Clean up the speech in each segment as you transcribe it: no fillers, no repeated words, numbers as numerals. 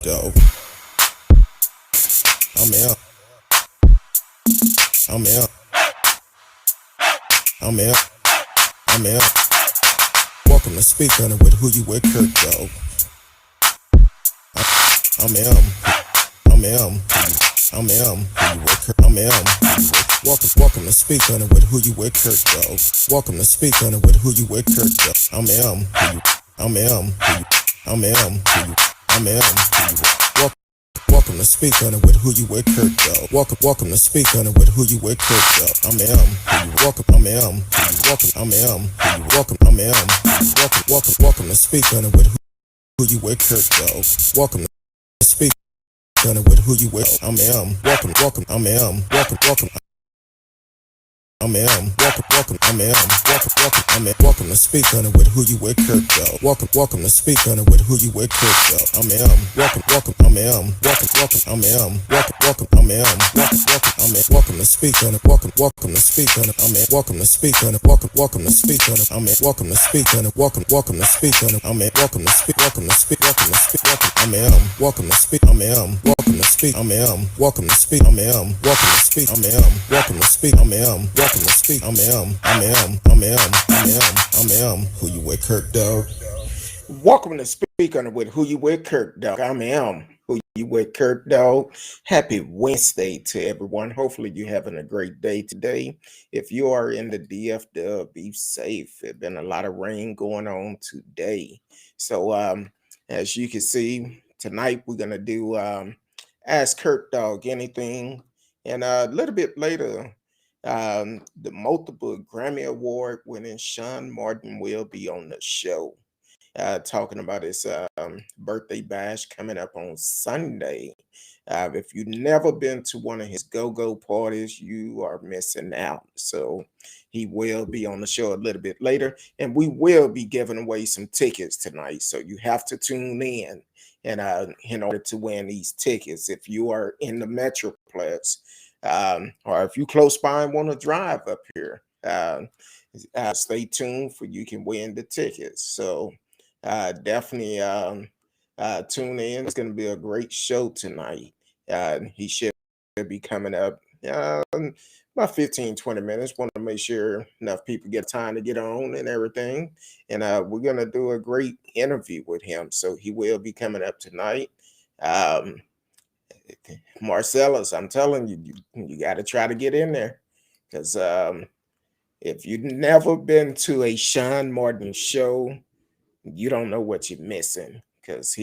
Curtdog. I'm out. I'm out. I'm out. I'm out. Welcome to Speak On It with Who You With Curtdog. I'm out. I'm out. I'm out. I'm out. Welcome to Speak On It with Who You With Curtdog. Welcome to Speak On It with Who You With Curtdog. I'm out. I'm out. I'm out. I'm out. Welcome to Speak On It with Who You With Curtdog. Welcome to Speak On It with Who You With Curtdog. I'm welcome. I'm welcome. I'm welcome. I'm welcome to Speak On It with Who You With Curtdog. Welcome to Speak On It with Who You With. I'm welcome. I'm welcome. I'm welcome. I'm welcome to Speak On It with Who You With Curtdog. Welcome to Speak On It with Who You With Curtdog. I'm welcome. I'm welcome. I'm welcome to Speak On It. Welcome to Speak On It. I'm welcome to Speak On It. Welcome to Speak On It. I'm welcome to Speak On It. Welcome to Speak On It. I'm welcome to speak. Welcome to speak. I'm welcome to speak. I'm welcome to speak. I'm welcome to speak. I'm welcome to speak. I'm welcome to speak. I'm welcome to speak. I'm Who You With Curtdog. Welcome to Speak On It with Who You With Curtdog. Who You With Curtdog. Happy Wednesday to everyone. Hopefully you're having a great day today. If you are in the DFW, be safe. There's been a lot of rain going on today. So as you can see, tonight we're gonna do Ask Curtdog Anything, and a little bit later, the multiple Grammy Award winning Shaun Martin will be on the show, talking about his birthday bash coming up on Sunday. If you've never been to one of his go-go parties, you are missing out. So he will be on the show a little bit later, and we will be giving away some tickets tonight. So you have to tune in, and in order to win these tickets, if you are in the Metroplex, or if you close by and want to drive up here, stay tuned for you can win the tickets. So definitely tune in. It's going to be a great show tonight. He should be coming up about 15-20 minutes. Want to make sure enough people get time to get on and everything. And we're going to do a great interview with him. So he will be coming up tonight. Marcellus, I'm telling you, you got to try to get in there, because if you've never been to a Shaun Martin show, you don't know what you're missing, because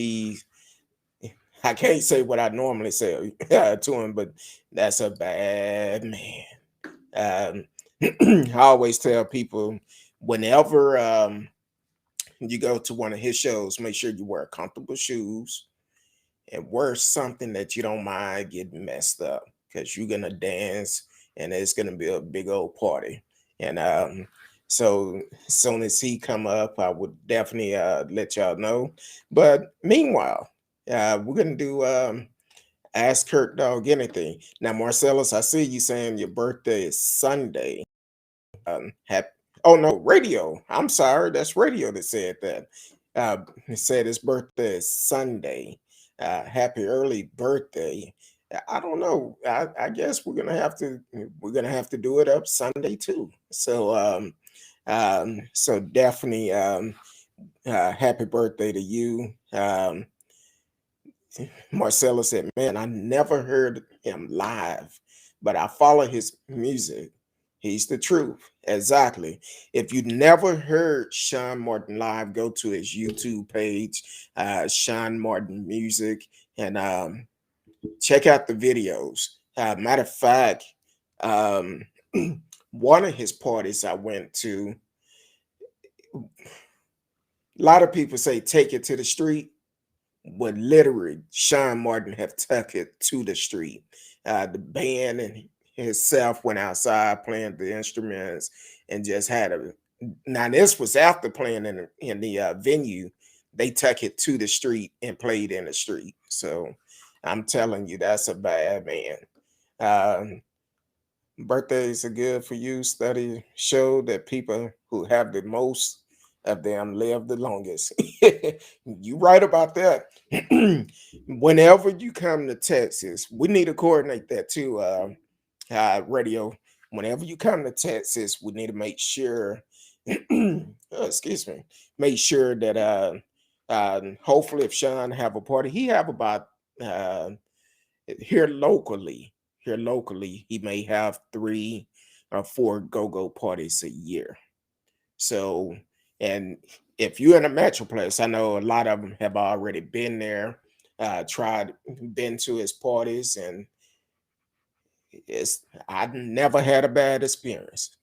I can't say what I normally say to him, but that's a bad man. I always tell people, whenever you go to one of his shows, make sure you wear comfortable shoes and wear something that you don't mind getting messed up, because you're gonna dance and it's gonna be a big old party. And so as soon as he come up, I would definitely let y'all know. But meanwhile, we're gonna do Ask Curtdog Anything. Now, Marcellus, I see you saying your birthday is Sunday. Happy. Oh no, radio. I'm sorry, that's radio that said that. It said his birthday is Sunday. Happy early birthday. I don't know. I guess we're gonna have to do it up Sunday too. So definitely happy birthday to you. Marcella said, "Man, I never heard him live, but I follow his music. He's the truth." Exactly. If you never heard Shaun Martin live, go to his YouTube page, Shaun Martin Music, and check out the videos. Matter of fact, um, one of his parties I went to, a lot of people say take it to the street, but literally Shaun Martin have took it to the street. The band and himself went outside playing the instruments and just had a. Now this was after playing in the venue. They took it to the street and played in the street. So I'm telling you, that's a bad man. Um, Birthdays are good for you. Study show that people who have the most of them live the longest. You right about that. Whenever you come to Texas, we need to coordinate that too. Radio. Whenever you come to Texas, we need to make sure. Excuse me. Make sure that hopefully, if Shaun have a party, he have about uh, here locally. Here locally, he may have 3 or 4 go-go parties a year. So, and if you're in a metroplex, I know a lot of them have already been there, been to his parties, and I never had a bad experience.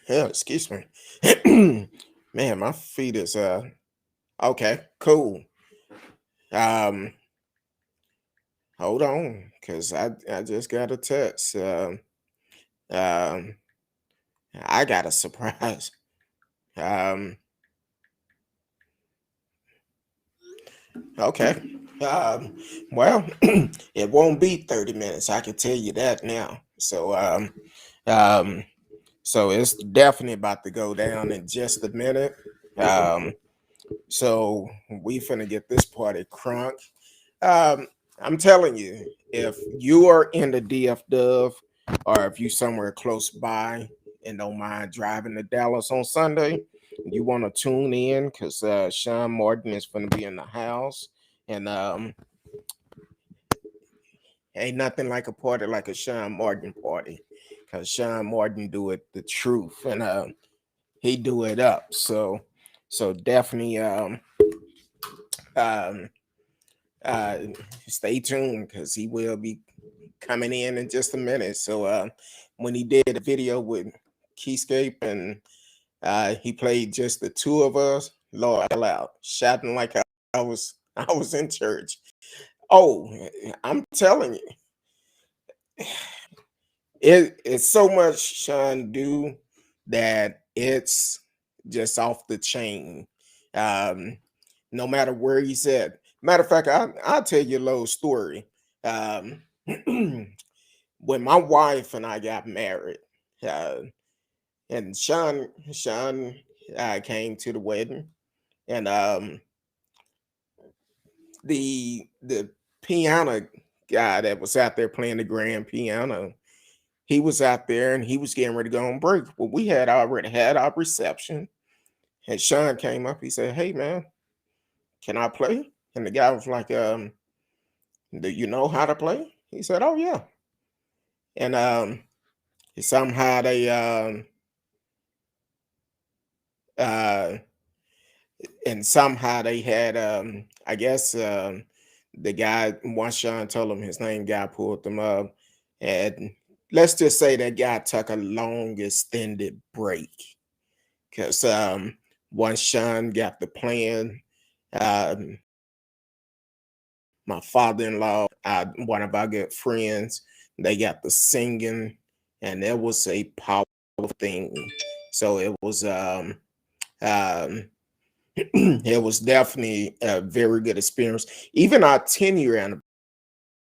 Yeah, excuse me. Man, my feet is okay, cool. Um, hold on, cause I just got a text. Um, I got a surprise. Um, okay. Well, it won't be 30 minutes. I can tell you that now. Um, so it's definitely about to go down in just a minute. Um, so we finna get this party crunk. Um, I'm telling you, if you are in the DFW or if you somewhere close by and don't mind driving to Dallas on Sunday, you want to tune in because Shaun Martin is going to be in the house. And ain't nothing like a party like a Shaun Martin party because Shaun Martin do it the truth and he do it up. So definitely um, uh, stay tuned because he will be coming in just a minute. So when he did a video with Keyscape and he played just the two of us, Lord, hell out, shouting like I was in church. Oh, I'm telling you, it's so much Shaun do that it's just off the chain. Um, no matter where he's at. Matter of fact, I'll tell you a little story. Um, when my wife and I got married, uh, and Shaun came to the wedding, and the piano guy that was out there playing the grand piano, he was out there and he was getting ready to go on break. Well, we had already had our reception, and Shaun came up. He said, "Hey, man, can I play?" And the guy was like, "Do you know how to play?" He said, "Oh yeah." And somehow they uh had I guess the guy, once Shaun told him his name, guy pulled them up, and let's just say that guy took a long extended break because once Shaun got the plan, um my father-in-law, one of our good friends, they got the singing, and it was a powerful thing. So it was um it was definitely a very good experience. Even our 10-year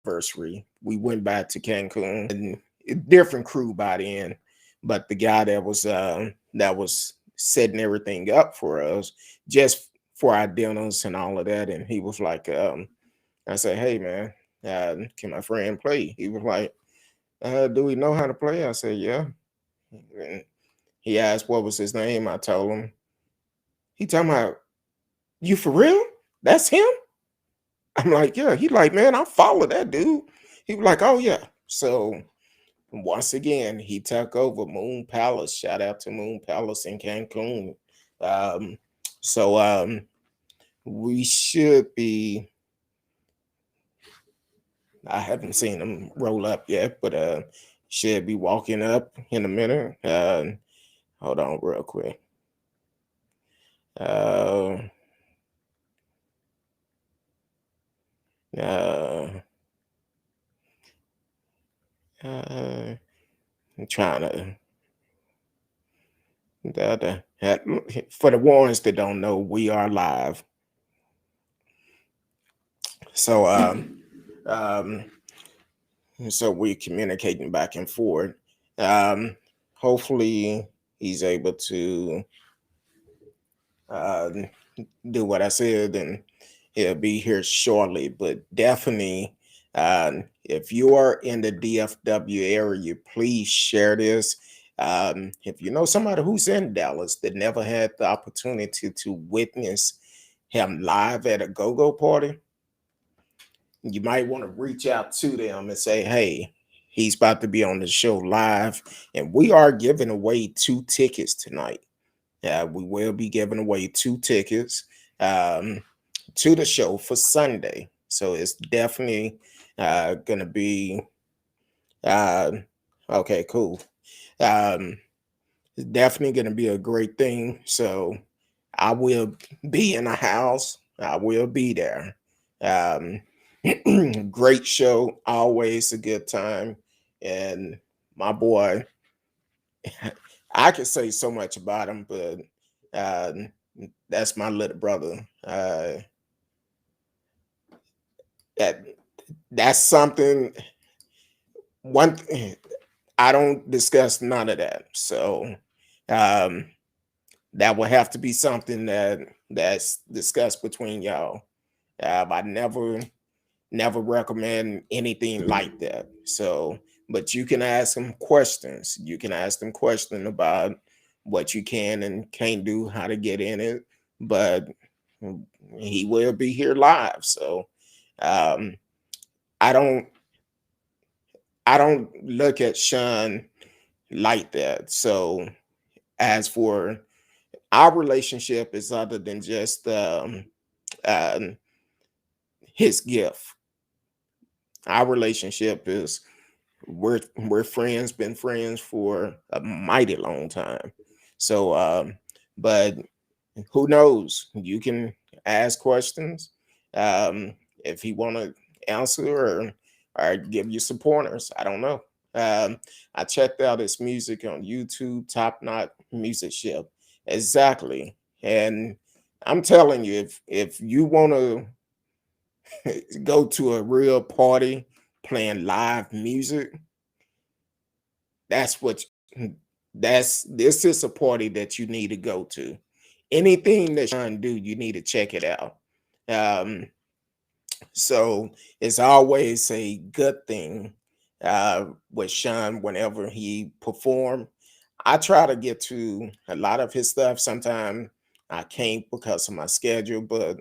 anniversary, we went back to Cancun, and a different crew by then, but the guy that was setting everything up for us just for our dinners and all of that, and he was like, I said, "Hey man, can my friend play?" He was like, "Do we know how to play?" I said, "Yeah." And he asked what was his name. I told him. He talking about, "You for real? That's him?" I'm like, "Yeah." He like, "Man, I follow that dude." He was like, "Oh yeah." So once again, he took over Moon Palace. Shout out to Moon Palace in Cancun. Um, so we should be. I haven't seen him roll up yet, but should be walking up in a minute. Hold on real quick. Uh, uh, I'm trying to for the ones that don't know, we are live. So um so we're communicating back and forth. Um hopefully he's able to uh, do what I said, and he'll be here shortly. But definitely, if you are in the DFW area, please share this. If you know somebody who's in Dallas that never had the opportunity to witness him live at a go-go party, you might want to reach out to them and say, hey, he's about to be on the show live, and we are giving away 2 tickets tonight. We will be giving away 2 tickets to the show for Sunday. So it's definitely going to be uh, okay, cool. Um, it's definitely going to be a great thing. So I will be in the house. I will be there. Um, great show, always a good time. And my boy, I could say so much about him, but uh, that's my little brother. That that's something. One, I don't discuss none of that. So um, that will have to be something that's discussed between y'all. I never recommend anything like that. So, but you can ask them questions. You can ask them questions about what you can and can't do, how to get in it. But he will be here live. So um, I don't I don't look at Shaun like that. So as for our relationship is other than just um, his gift. Our relationship is we're friends, been friends for a mighty long time. So but who knows? You can ask questions. Um, if he want to answer or give you some pointers, I don't know. I checked out his music on YouTube, Top Knot Musicianship. Exactly. And I'm telling you, if you want to go to a real party playing live music, that's what this is a party that you need to go to. Anything that Shaun do, you need to check it out. Um, so it's always a good thing with Shaun whenever he perform. I try to get to a lot of his stuff. Sometimes I can't because of my schedule, but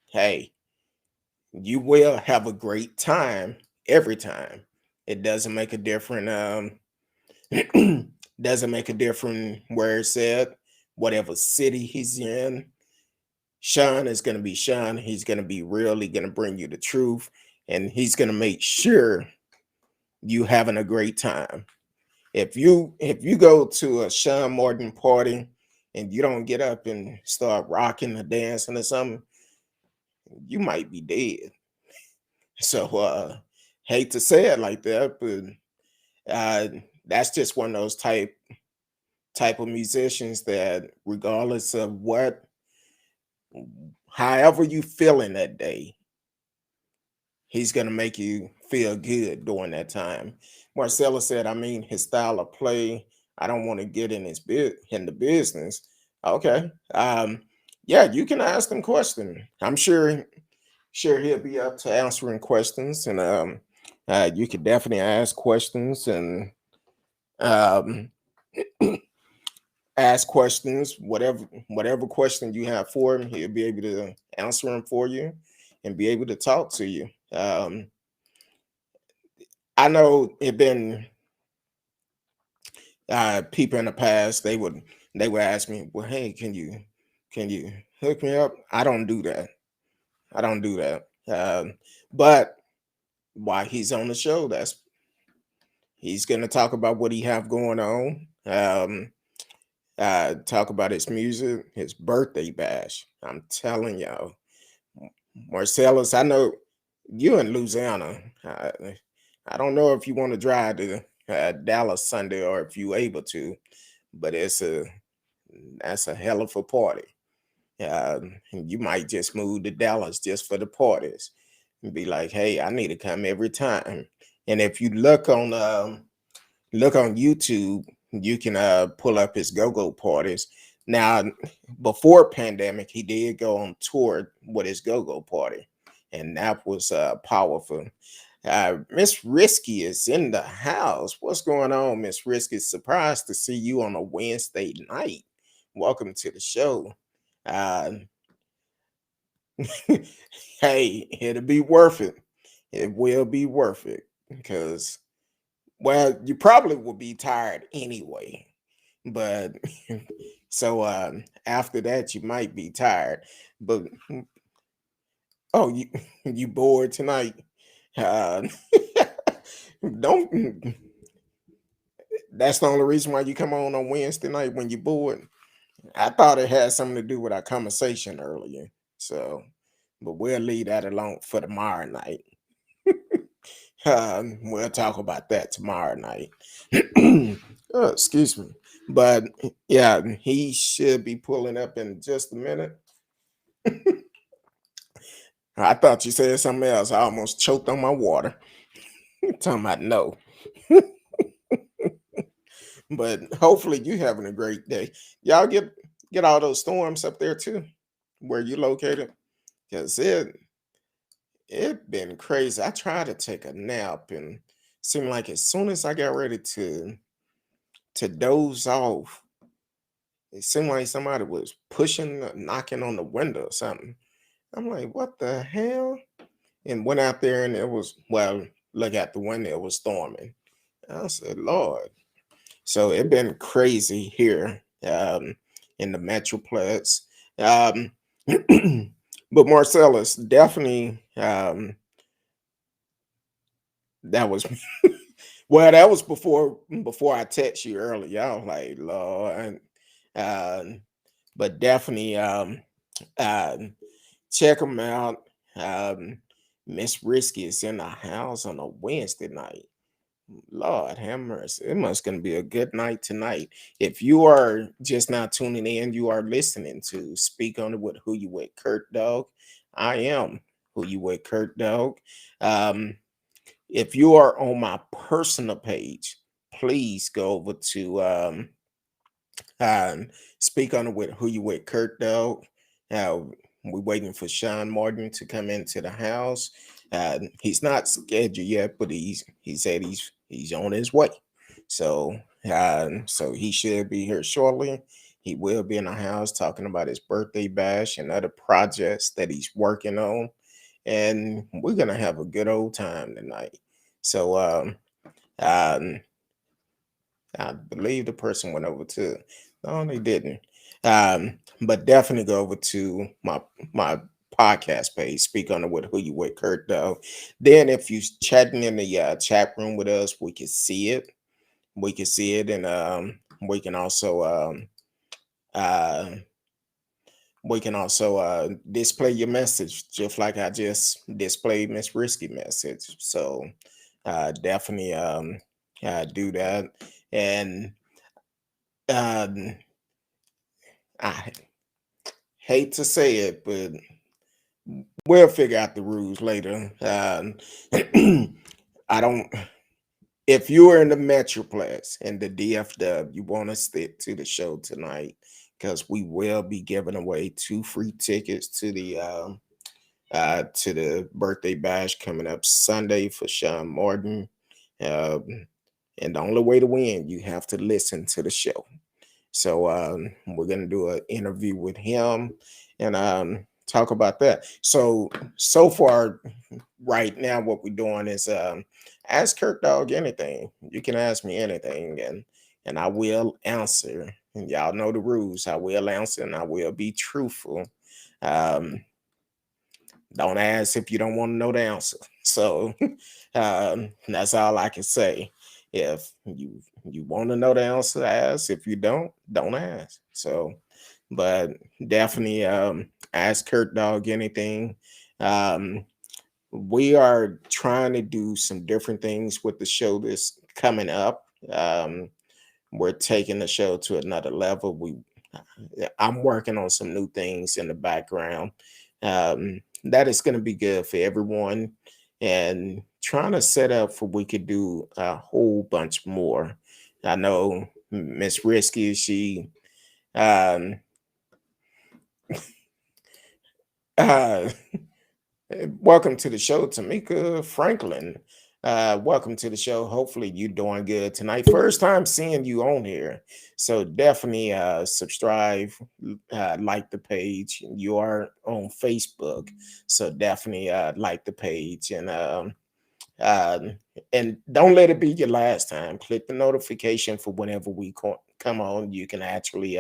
hey, you will have a great time every time. It doesn't make a difference. Doesn't make a difference where it's at, whatever city he's in. Shaun is going to be Shaun. He's going to be real. He's going to bring you the truth, and he's going to make sure you having a great time. If you go to a Shaun Martin party and you don't get up and start rocking or dancing or something, you might be dead. So hate to say it like that, but uh, that's just one of those type of musicians that regardless of what however you feeling that day, he's gonna make you feel good during that time. Marcella said, I mean, his style of play, I don't want to get in his in the business. Okay. Yeah, you can ask him questions. I'm sure he'll be up to answering questions, and you could definitely ask questions and um ask questions, whatever question you have for him, he'll be able to answer them for you and be able to talk to you. I know it been people in the past they would ask me, well, hey, can you hook me up? I don't do that. I don't do that. But while he's on the show, that's he's gonna talk about what he have going on. Talk about his music, his birthday bash. I'm telling y'all, Marcellus, I know you in Louisiana. I don't know if you want to drive to Dallas Sunday or if you able to, but that's a hell of a party. You might just move to Dallas just for the parties and be like, hey, I need to come every time. And if you look on YouTube, you can pull up his go-go parties. Now, before pandemic, he did go on tour with his go-go party, and that was powerful. Miss Risky is in the house. What's going on, Miss Risky? Surprised to see you on a Wednesday night. Welcome to the show. Uh, hey, it'll be worth it. It will be worth it because, well, you probably will be tired anyway. But so after that, you might be tired. But oh, you you bored tonight? Uh, don't. That's the only reason why you come on Wednesday night when you're bored. I thought it had something to do with our conversation earlier. So, but we'll leave that alone for tomorrow night. We'll talk about that tomorrow night. Oh, excuse me. But yeah, he should be pulling up in just a minute. I thought you said something else. I almost choked on my water. Talking about no. But hopefully you having a great day. Y'all get all those storms up there too, where you located. Because it been crazy. I tried to take a nap and seemed like as soon as I got ready to doze off, it seemed like somebody was pushing, knocking on the window or something. I'm like, what the hell? And went out there and it was, well, look out the window, it was storming. I said, Lord. So it been crazy here in the Metroplex. Um, but Marcellus, definitely that was well, that was before I text you earlier. I was like, Lord. Um, but definitely um, check them out. Um, Miss Risky is in the house on a Wednesday night. Lord have mercy. It must gonna be a good night tonight. If you are just now tuning in, you are listening to Speak On It with Who You With Curtdog. I am Who You With Curtdog. Um, if you are on my personal page, please go over to speak on it with Who You With Kurt Dog. We're waiting for Shaun Martin to come into the house. He's not scheduled yet, but he said he's on his way. So so he should be here shortly. He will be in the house talking about his birthday bash and other projects that he's working on. And we're gonna have a good old time tonight. So um I believe the person went over to. No, they didn't. But definitely go over to my podcast page. Speak on it with Who You With Kurt. Though, then if you chatting in the chat room with us, we can see it. We can see it, and we can also uh, display your message, just like I just displayed Miss Risky message. So definitely do that. And um, I hate to say it, but we'll figure out the rules later. I don't. If you are in the Metroplex and the DFW, you want to stick to the show tonight because we will be giving away 2 free tickets to the birthday bash coming up Sunday for Shaun Martin. Um, and the only way to win, you have to listen to the show. So we're gonna do an interview with him and talk about that. So far, right now, what we're doing is ask Curtdog anything. You can ask me anything, and I will answer. And y'all know the rules. I will answer, and I will be truthful. Um, don't ask if you don't want to know the answer. So that's all I can say. If you want to know the answer, ask. If you don't ask. So, but definitely ask Curtdog anything. Um, we are trying to do some different things with the show that's coming up. We're taking the show to another level. I'm working on some new things in the background. That is going to be good for everyone, and trying to set up for we could do a whole bunch more. I know Miss Risky. Um, uh, Welcome to the show, Tamika Franklin. Welcome to the show. Hopefully, you're doing good tonight. First time seeing you on here, so definitely subscribe, like the page. You are on Facebook, so definitely like the page um, and don't let it be your last time. Click the notification for whenever we come on. You can actually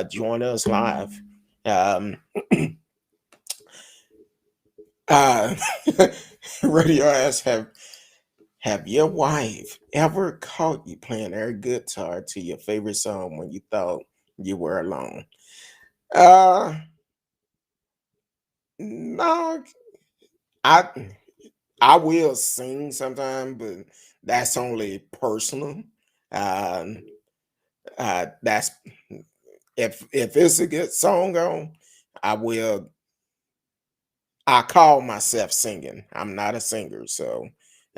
join us live. Um, uh, Radio ass have your wife ever caught you playing air guitar to your favorite song when you thought you were alone? Uh no, I I will sing sometime, but that's only personal. Um that's if it's a good song on, I will I call myself singing. I'm not a singer, so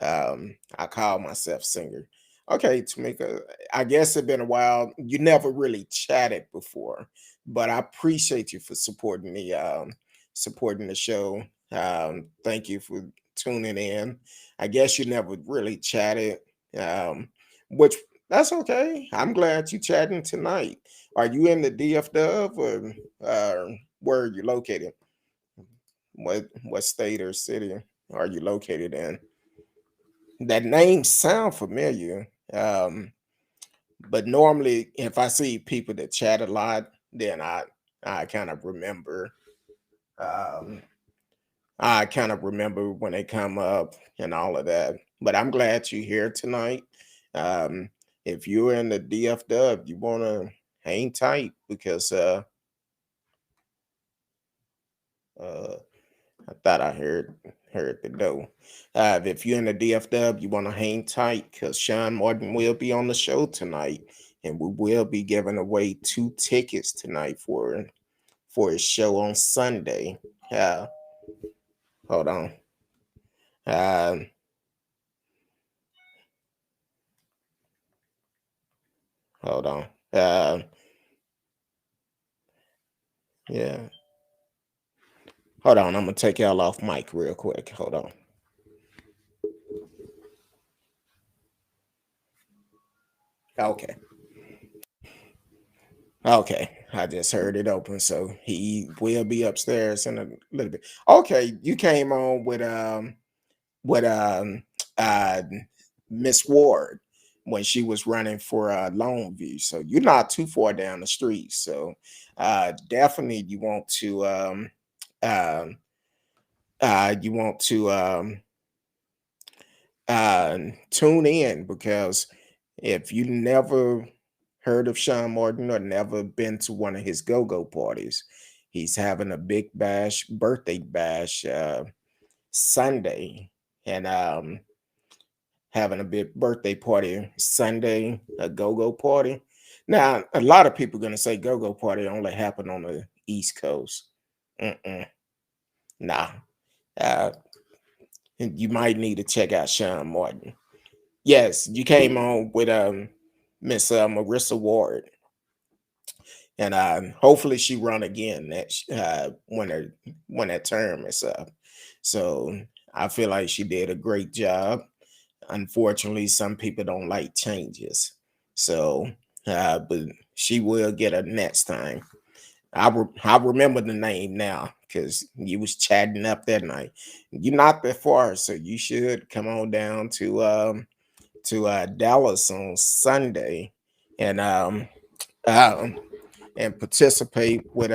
I call myself singer. Okay, Tamika, I guess it's been a while. You never really chatted before, but I appreciate you for supporting the show. Thank you for tuning in. I guess you never really chatted, um, which that's okay. I'm glad you chatting tonight. Are you in the DFW or where are you located? What state or city are you located in? That name sound familiar. But normally if I see people that chat a lot, then I kind of remember um I kind of remember when they come up and all of that. But I'm glad you're here tonight. Um if you're in the DFW, you wanna hang tight because uh I thought I heard the dough. If you're in the DFW, you want to hang tight because Shaun Martin will be on the show tonight, and we will be giving away 2 tickets tonight for his show on Sunday. Uh, Hold on. Um, Hold on. Yeah. Hold on. I'm gonna take y'all off mic real quick. Hold on. Okay. Okay. I just heard it open, so he will be upstairs in a little bit. Okay, you came on with uh Miss Ward when she was running for Longview. So you're not too far down the street. So definitely um you want to tune in because if you never heard of Shaun Martin or never been to one of his go-go parties, he's having a big bash, birthday bash Sunday. And having a big birthday party Sunday, a go-go party. Now, a lot of people going to say go-go party only happen on the East Coast. Mm-mm, nah, uh, you might need to check out Shaun Martin. Yes, you came on with Miss Marissa Ward, and hopefully she run again when that term is up. So I feel like she did a great job. Unfortunately, some people don't like changes. So, but she will get her next time. I remember the name now because you was chatting up that night. You're not that far, so you should come on down to Dallas on Sunday and um and participate with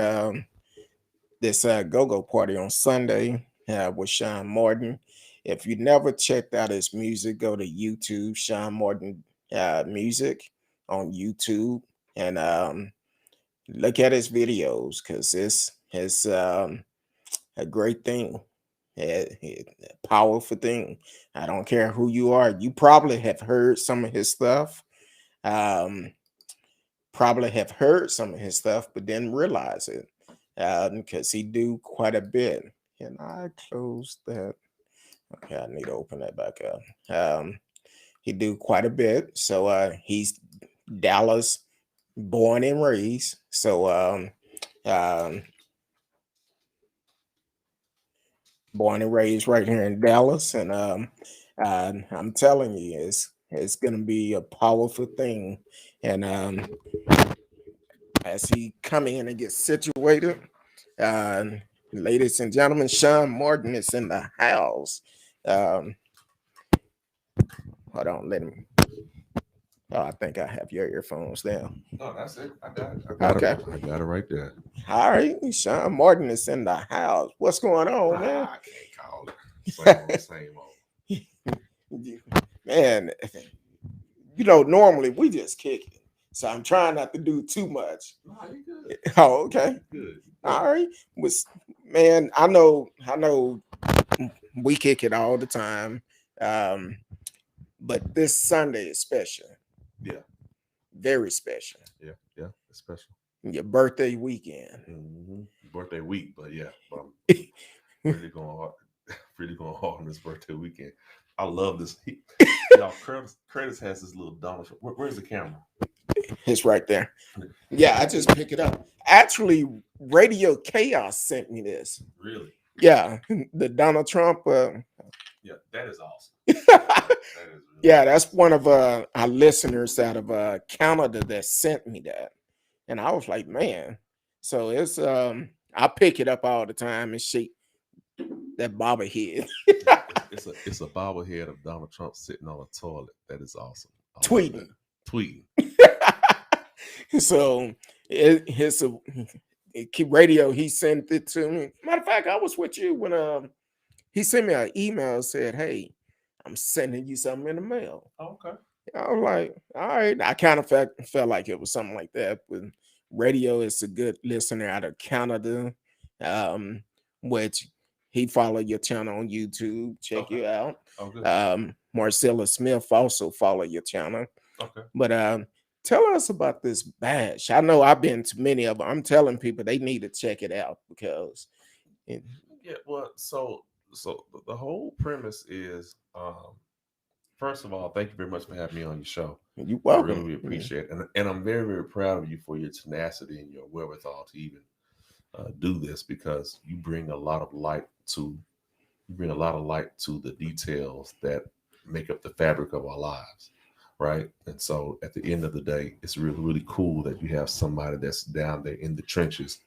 this go-go party on Sunday with Shaun Martin. If you never checked out his music, go to YouTube, Shaun Martin music on YouTube, and look at his videos because it's a great thing, a powerful thing. I don't care who you are. You probably have heard some of his stuff. Um, Probably have heard some of his stuff, but didn't realize it because he do quite a bit. And I closed that. Okay, I need to open that back up. He do quite a bit, so he's Dallas, born and raised. So um, born and raised right here in Dallas, and I'm telling you, it's gonna be a powerful thing. And as he come in and get situated, uh, ladies and gentlemen, Shaun Martin is in the house. Um, Hold on, let me. Oh, I think I have your earphones down. Oh, that's it. I got it. Okay. I got it right there. All right, Shaun Martin is in the house. What's going on, man? I can't call it. Same old. Man, normally we just kick it. So I'm trying not to do too much. No, you good. Oh, okay. Good. All right. Man, I know we kick it all the time. But this Sunday is special. Yeah. Very special. Yeah. It's special. Your birthday weekend. Mm-hmm. Birthday week, but yeah, I'm really going hard on this birthday weekend. I love this. Y'all, Curtis has this little Donald. Where's the camera? It's right there. Yeah, I just pick it up. Actually, Radio Chaos sent me this. Really? Yeah, the Donald Trump. Yeah, that is awesome. That is really yeah, that's one of our listeners out of Canada that sent me that, and I was like, man. So it's I pick it up all the time and shake that bobblehead. it's a bobblehead of Donald Trump sitting on a toilet. That is awesome. Tweeting. So his radio, he sent it to me. Matter of fact, I was with you when he sent me an email, said, hey, I'm sending you something in the mail. Oh, okay. I was like, all right. I kind of felt like it was something like that. But radio is a good listener out of Canada, which he followed your channel on YouTube. Check you out. Oh, good. Marcella Smith also follow your channel. Okay. But tell us about this bash. I know I've been to many of them. I'm telling people they need to check it out because well, so the whole premise is first of all, thank you very much for having me on your show. You're welcome. I really appreciate it. And I'm very, very proud of you for your tenacity and your wherewithal to even do this, because you bring a lot of light to the details that make up the fabric of our lives. Right. And so at the end of the day, it's really, really cool that you have somebody that's down there in the trenches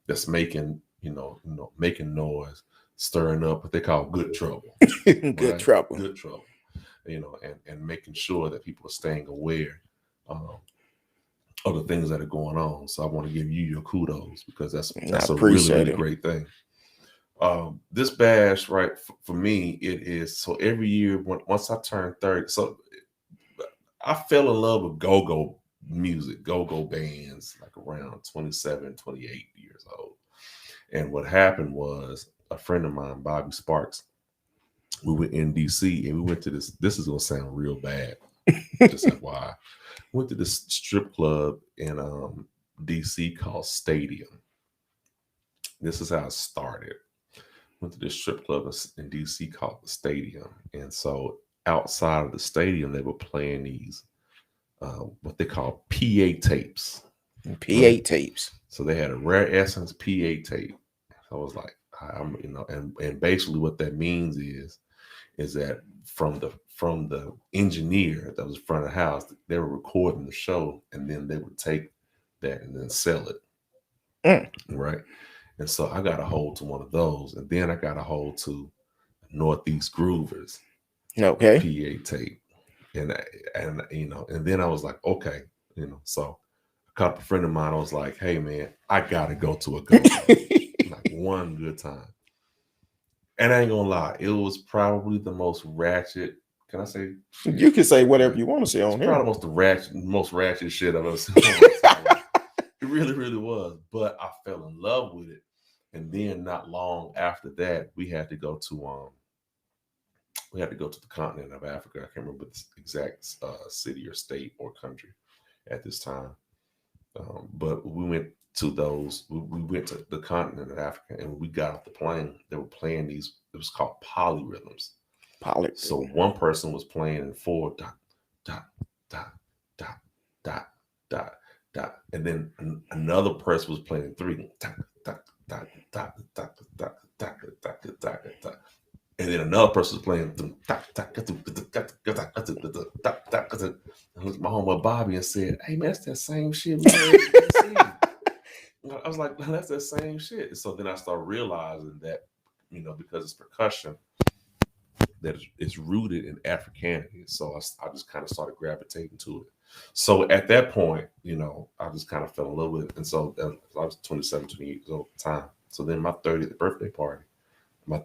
that's making noise, stirring up what they call good trouble. Good trouble. Good trouble. And making sure that people are staying aware of the things that are going on. So I want to give you your kudos, because that's a really, really great thing. This bash, right, for me, it is, so every year, once I turn 30, so I fell in love with go-go music, go-go bands, like around 27, 28 years old. And what happened was, a friend of mine, Bobby Sparks, we were in DC, and we went to this is going to sound real bad, just FYI. Went to this strip club in DC called Stadium. This is how it started. Went to this strip club in DC called the Stadium. And so outside of the stadium, they were playing these what they call PA tapes. PA tapes. So they had a Rare Essence PA tape. So I was like, and basically what that means is that from the engineer that was in front of the house, they were recording the show, and then they would take that and then sell it. Right. And so I got a hold to one of those, and then I got a hold to Northeast Groovers PA tape. And then I was like, okay, so I caught up a friend of mine. I was like, hey man, I gotta go to a go-go. Like one good time. And I ain't gonna lie, it was probably the most ratchet. Can I say? You can say whatever you want to say on here. Probably most ratchet shit I've ever seen. It really, really was. But I fell in love with it. And then not long after that, we had to go to the continent of Africa. I can't remember the exact city or state or country at this time. But we went to we went to the continent of Africa, and when we got off the plane, they were playing these, it was called polyrhythms. So one person was playing in 4 dot, dot, dot, dot, dot, dot, dot. And then another person was playing 3. Dot, dot, dot, dot, dot, dot, dot, dot, dot, dot. And then another person was playing. I looked at my homeboy Bobby and said, "Hey man, that's that same shit we heard in DC." I was like, "That's that same shit." So then I started realizing that, because it's percussion, that it's rooted in Africanity. So I just kind of started gravitating to it. So at that point, I just kind of fell in love with it. And so I was 27, 28 years old at the time. So then my 30th birthday party, I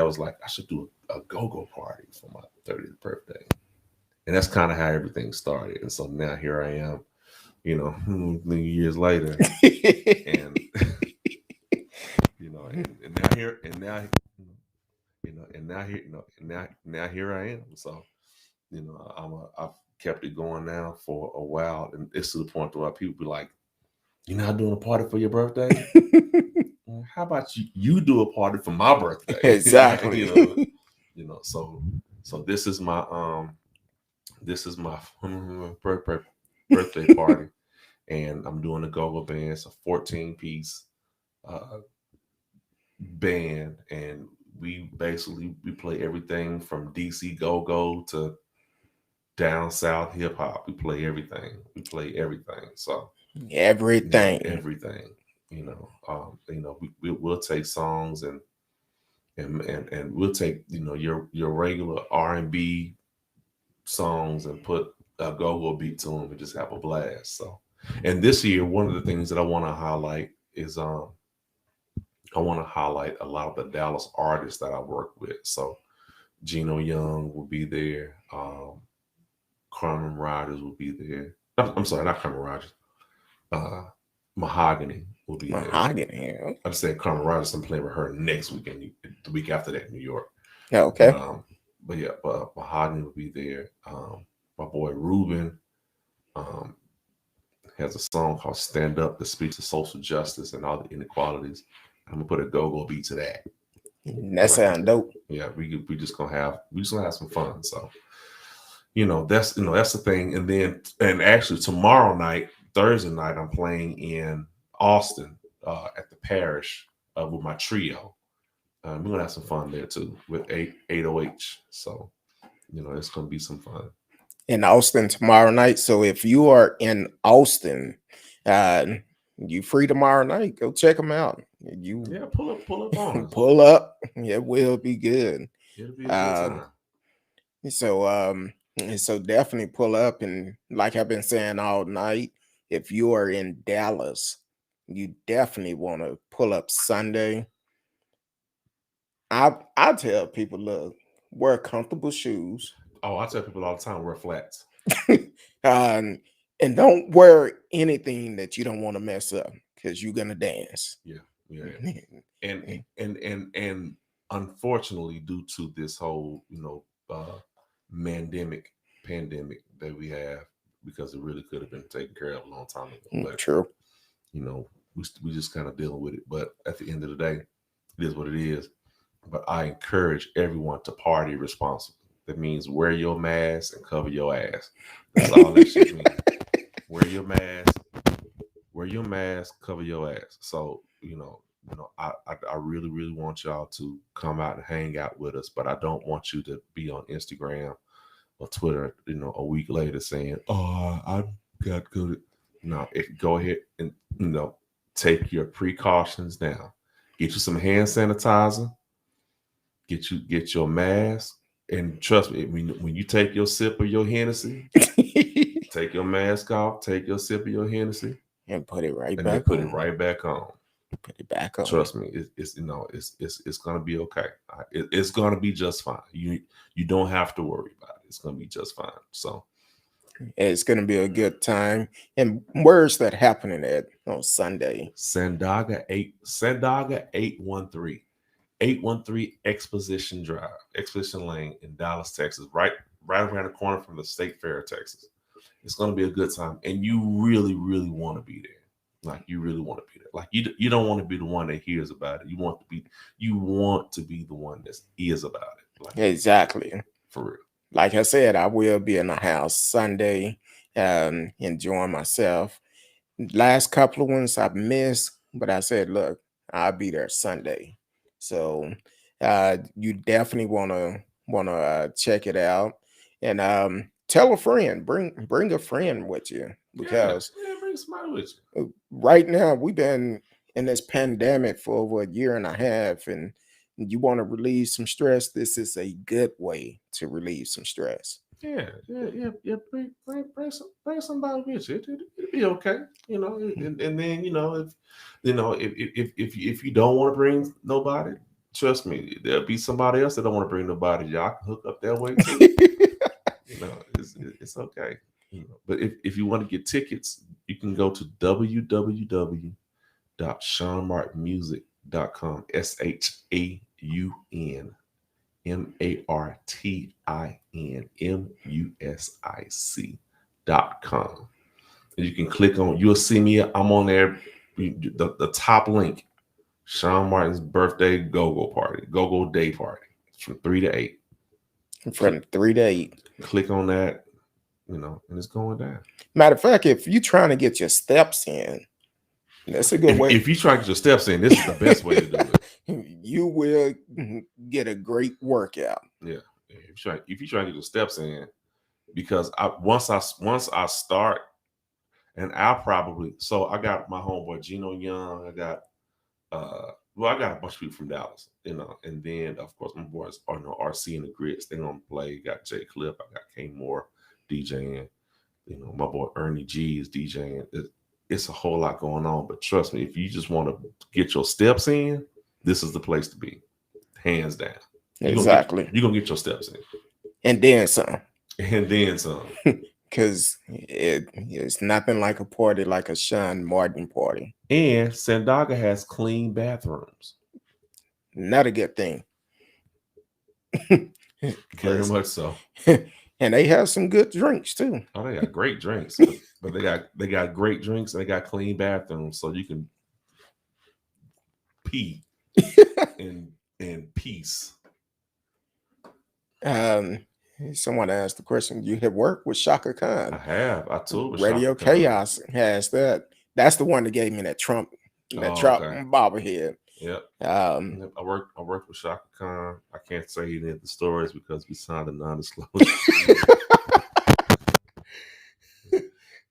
was like, I should do a go-go party for my 30th birthday. And that's kind of how everything started. And so now here I am, years later. And, now here I am. So, I've kept it going now for a while. And it's to the point where people be like, "You're not doing a party for your birthday? How about you do a party for my birthday?" Exactly. So this is my birthday party, and I'm doing a go-go band. It's a 14-piece band, and we play everything from DC go-go to down south hip hop. We play everything. So everything. We'll take songs and we'll take your regular R&B songs and put a go-go beat to them and just have a blast. So, and this year, one of the things that I want to highlight is I want to highlight a lot of the Dallas artists that I work with. So Gino Young will be there. Carmen Rogers will be there. I'm sorry, not Carmen Rogers. Mahogany will be there. Mahogany. I'm saying Carmen Rogers. I'm playing with her next weekend, the week after that in New York. Yeah, okay. But Mahogany will be there. My boy Ruben has a song called "Stand Up" that speaks to social justice and all the inequalities. I'm gonna put a go-go beat to that. That sounds dope. Yeah, we just gonna have some fun. So, that's the thing. And actually tomorrow night, Thursday night, I'm playing in Austin at the Parish with my trio. We're gonna have some fun there too with 808. So, it's gonna be some fun in Austin tomorrow night. So if you are in Austin, you free tomorrow night, go check them out. Pull up on us. Pull up. It will be good. It'll be a good time. So definitely pull up, and like I've been saying all night, if you are in Dallas, you definitely want to pull up Sunday. I tell people, look, wear comfortable shoes. Oh, I tell people all the time, wear flats. And don't wear anything that you don't want to mess up, because you're gonna dance. Yeah. And unfortunately, due to this whole pandemic that we have, because it really could have been taken care of a long time ago. But, true. We just kind of dealing with it. But at the end of the day, it is what it is. But I encourage everyone to party responsibly. That means wear your mask and cover your ass. That's all that shit means. Wear your mask, cover your ass. So, I really, really want y'all to come out and hang out with us, but I don't want you to be on Instagram or Twitter, a week later saying, "Oh, I got good." No, go ahead and, take your precautions now. Get you some hand sanitizer. Get your mask. And trust me, when you take your sip of your Hennessy, take your mask off, take your sip of your Hennessy, and put it right back on. Put it right back on. Put it back on. Trust me, it's gonna be okay. It's gonna be just fine. You don't have to worry about it. It's gonna be just fine. So it's gonna be a good time. And where's that happening at on Sunday? Sandaga 813. 813 Exposition Lane in Dallas, Texas, right around the corner from the State Fair of Texas. It's going to be a good time, and you really, really want to be there. Like, you really want to be there. Like, you don't want to be the one that hears about it. You want to be the one that is about it. Like, exactly. For real. Like I said, I will be in the house Sunday. enjoying myself. Last couple of ones I've missed, but I said, look, I'll be there Sunday. So you definitely wanna check it out, and tell a friend, bring a friend with you, because bring somebody with you. Right now we've been in this pandemic for over a year and a half, and you want to relieve some stress. This is a good way to relieve some stress. Yeah. Bring somebody with you. It'll be okay, and then if you don't want to bring nobody, trust me, there'll be somebody else that don't want to bring nobody. Y'all can hook up that way too. It's okay. But if you want to get tickets, you can go to www.shaunmartinmusic.com. ShaunMartinMusic.com. And you can click on, you'll see me, I'm on there, the top link, Shaun Martin's Birthday GOGO Day Party. It's from 3 to 8. From 3 to 8. Click on that, and it's going down. Matter of fact, if you're trying to get your steps in, that's a good way. If you try to get your steps in, this is the best way to do it. You will get a great workout. Yeah. If you try to get your steps in, because once I start, and I'll probably, so I got my homeboy Gino Young, I got I got a bunch of people from Dallas, and then of course my boys are RC and the Grits, they gonna play. Got Jay Clip, I got K Moore DJing, my boy Ernie G is DJing. It's a whole lot going on, but trust me, if you just want to get your steps in, this is the place to be, hands down. Exactly. You're gonna get your steps in, and then some. Because it's nothing like a party like a Shaun Martin party. And Sandaga has clean bathrooms. Not a good thing. Very much so. And they have some good drinks too. Oh, they got great drinks, but they got great drinks, and they got clean bathrooms, so you can pee in peace. Someone asked the question, you have worked with Shaka Khan? I have. I toured with Radio Shaka Chaos Khan. has that. That's the one that gave me that Trump bobblehead. Yep. I worked with Shaka Khan. I can't say any of the stories because we signed a non-disclosure.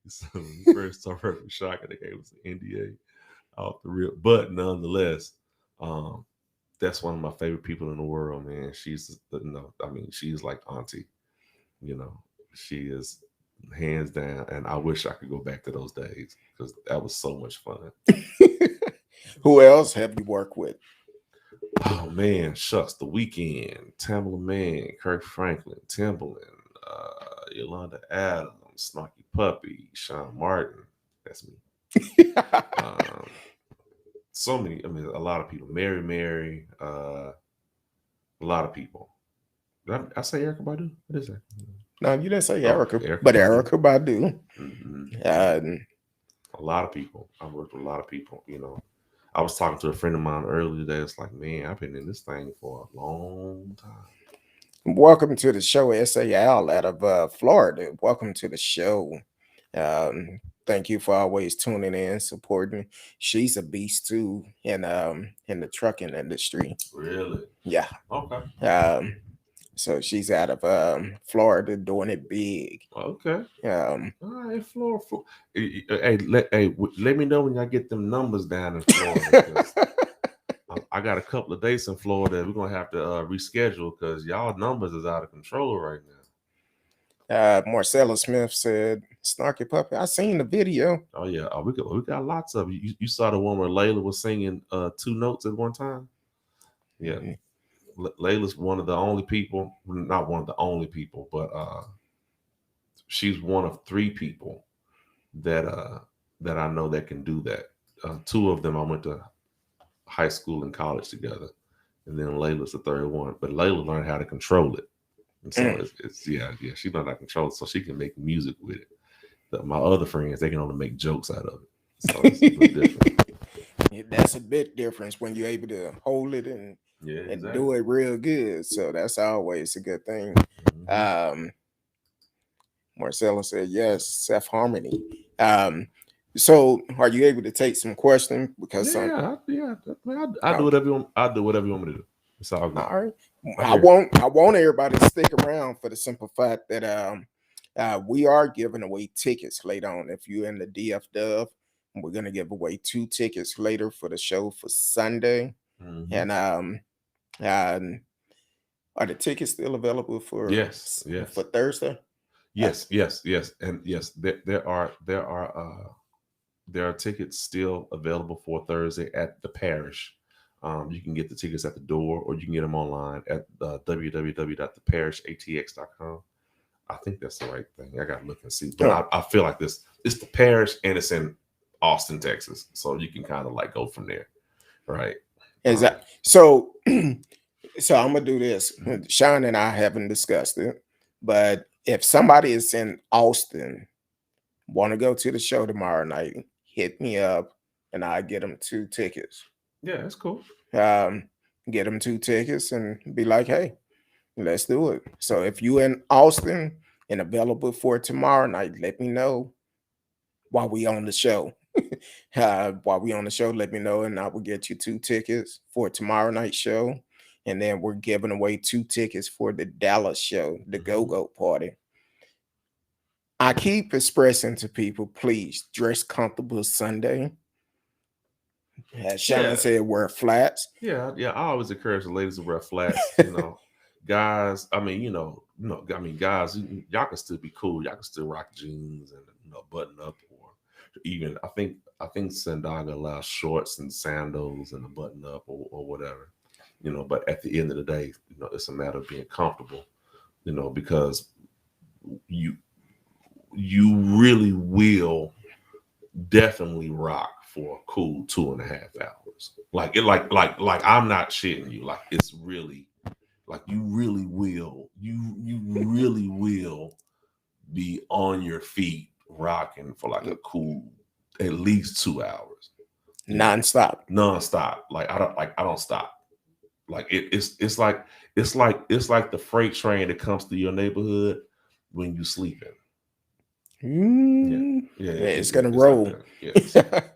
So when we first started working with Shaka, they gave us an NDA off the real. But nonetheless, that's one of my favorite people in the world, man. She's she's like auntie. She is hands down, and I wish I could go back to those days because that was so much fun. Who else have you worked with? Oh man, shucks, The Weeknd, Tamala Man, Kirk Franklin, Timbaland, Yolanda Adams, Snarky Puppy, Shaun Martin. That's me. So many. I mean, a lot of people. Mary, a lot of people. Did I say Erykah Badu? What is that? No, you didn't say Erykah, but Erykah Badu. Mm-hmm. A lot of people. I worked with a lot of people. I was talking to a friend of mine earlier today. It's like, man, I've been in this thing for a long time. Welcome to the show, SAL out of Florida. Welcome to the show. Thank you for always tuning in, supporting. She's a beast too in the trucking industry. Really? Yeah. Okay. So she's out of Florida doing it big. Okay. All right, Florida. Hey, let me know when y'all get them numbers down in Florida. I got a couple of dates in Florida. We're gonna have to reschedule because y'all numbers is out of control right now. Marcella Smith said, "Snarky Puppy." I seen the video. Oh yeah, we got lots of you. You saw the one where Layla was singing 2 notes at one time. Yeah. Mm-hmm. Layla's one of the only people, not one of the only people, but she's one of 3 people that I know that can do that. 2 of them I went to high school and college together, and then Layla's the 3rd one. But Layla learned how to control it, and so it's she learned how to control it, so she can make music with it. But my other friends, they can only make jokes out of it. So it's a little different. That's a big difference when you're able to hold it and do it real good. So that's always a good thing. Mm-hmm. Marcella said yes. Self harmony. So are you able to take some questions? Because yeah. I do whatever you want. I do whatever you want me to do. It's all good. all right. I want everybody to stick around for the simple fact that we are giving away tickets later on. If you're in the DFW, we're gonna give away 2 tickets later for the show for Sunday. Mm-hmm. And are the tickets still available for for Thursday? Yes. And yes, there are tickets still available for Thursday at the parish. You can get the tickets at the door, or you can get them online at www.theparishatx.com. I think that's the right thing. I gotta look and see, but I feel like this. It's the parish, and it's in Austin, Texas, so you can kind of like go from there, right? Is that so? So I'm gonna do this. Shaun and I haven't discussed it, but if somebody is in Austin, want to go to the show tomorrow night, hit me up, and I get them 2 tickets. Yeah, that's cool. Get them 2 tickets and be like, hey, let's do it. So if you in Austin and available for tomorrow night, let me know while we on the show. While we on the show, let me know, and I will get you 2 tickets for tomorrow night show. And then we're giving away 2 tickets for the Dallas show, the GOGO Party. I keep expressing to people, please dress comfortable Sunday. As Shaun said, wear flats. Yeah. I always encourage the ladies to wear flats. Guys. I mean, guys, y'all can still be cool. Y'all can still rock jeans and button up, or even I think Sandaga allows shorts and sandals and a button up or whatever. But at the end of the day, it's a matter of being comfortable. Because you really will definitely rock for a cool 2.5 hours. Like I'm not shitting you. Like it's really, like you really will be on your feet rocking for like a cool at least 2 hours. Non-stop. Like I don't stop. Like it's like the freight train that comes through your neighborhood when you sleeping. It's gonna roll. Like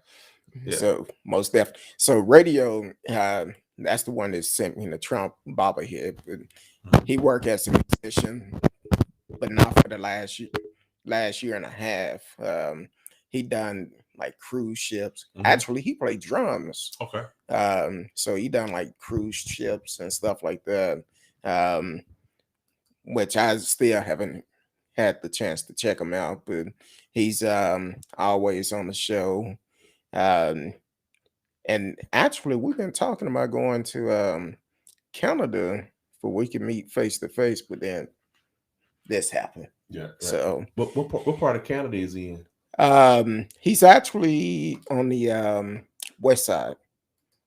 So most definitely. So radio, that's the one that sent me the Trump bobblehead. But he worked as a musician, but not for the last year and a half. He done like cruise ships. Actually, he played drums. Okay. So he done like cruise ships and stuff like that. Which I still haven't had the chance to check him out, but he's always on the show. And actually, we've been talking about going to Canada for we can meet face to face, but then this happened. Yeah. Right. So, what part of Canada is he in? He's actually on the west side.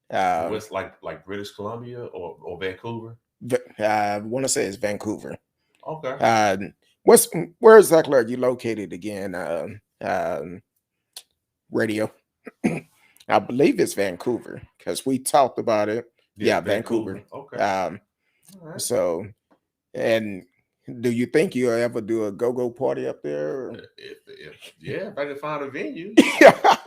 West, like British Columbia or Vancouver. I want to say it's Vancouver. Okay. Where exactly are you located again? Radio. I believe it's Vancouver because we talked about it. Yeah, Vancouver. Okay. Right. So, and do you think you'll ever do a go-go party up there? If I can find a venue, I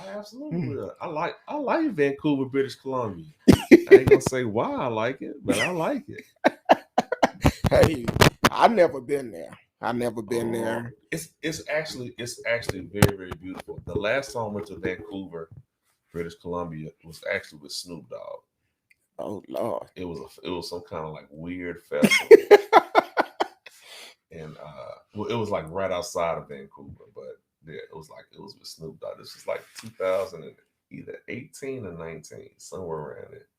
absolutely will. I like Vancouver, British Columbia. I ain't gonna say why I like it, but I like it. Hey, I've never been there. There. It's actually very, very beautiful. The last time I went to Vancouver, British Columbia, was actually with Snoop Dogg. Oh Lord! It was some kind of like weird festival, and it was like right outside of Vancouver, but yeah, it was with Snoop Dogg. This was like 2018 or 19, somewhere around it.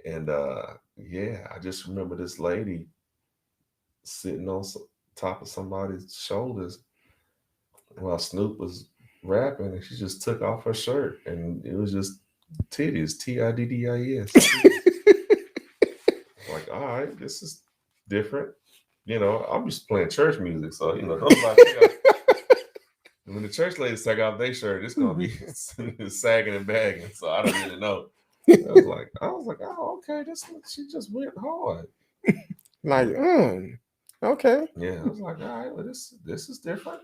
And I just remember this lady sitting on top of somebody's shoulders while Snoop was rapping, and she just took off her shirt, and it was just titties, TIDDIS. Like, all right, this is different. I'm just playing church music, so when the church ladies take off their shirt, it's gonna be sagging and bagging. So I don't really know. I was like, oh, okay, she just went hard. Okay. Yeah, I was like, all right, well, this is different.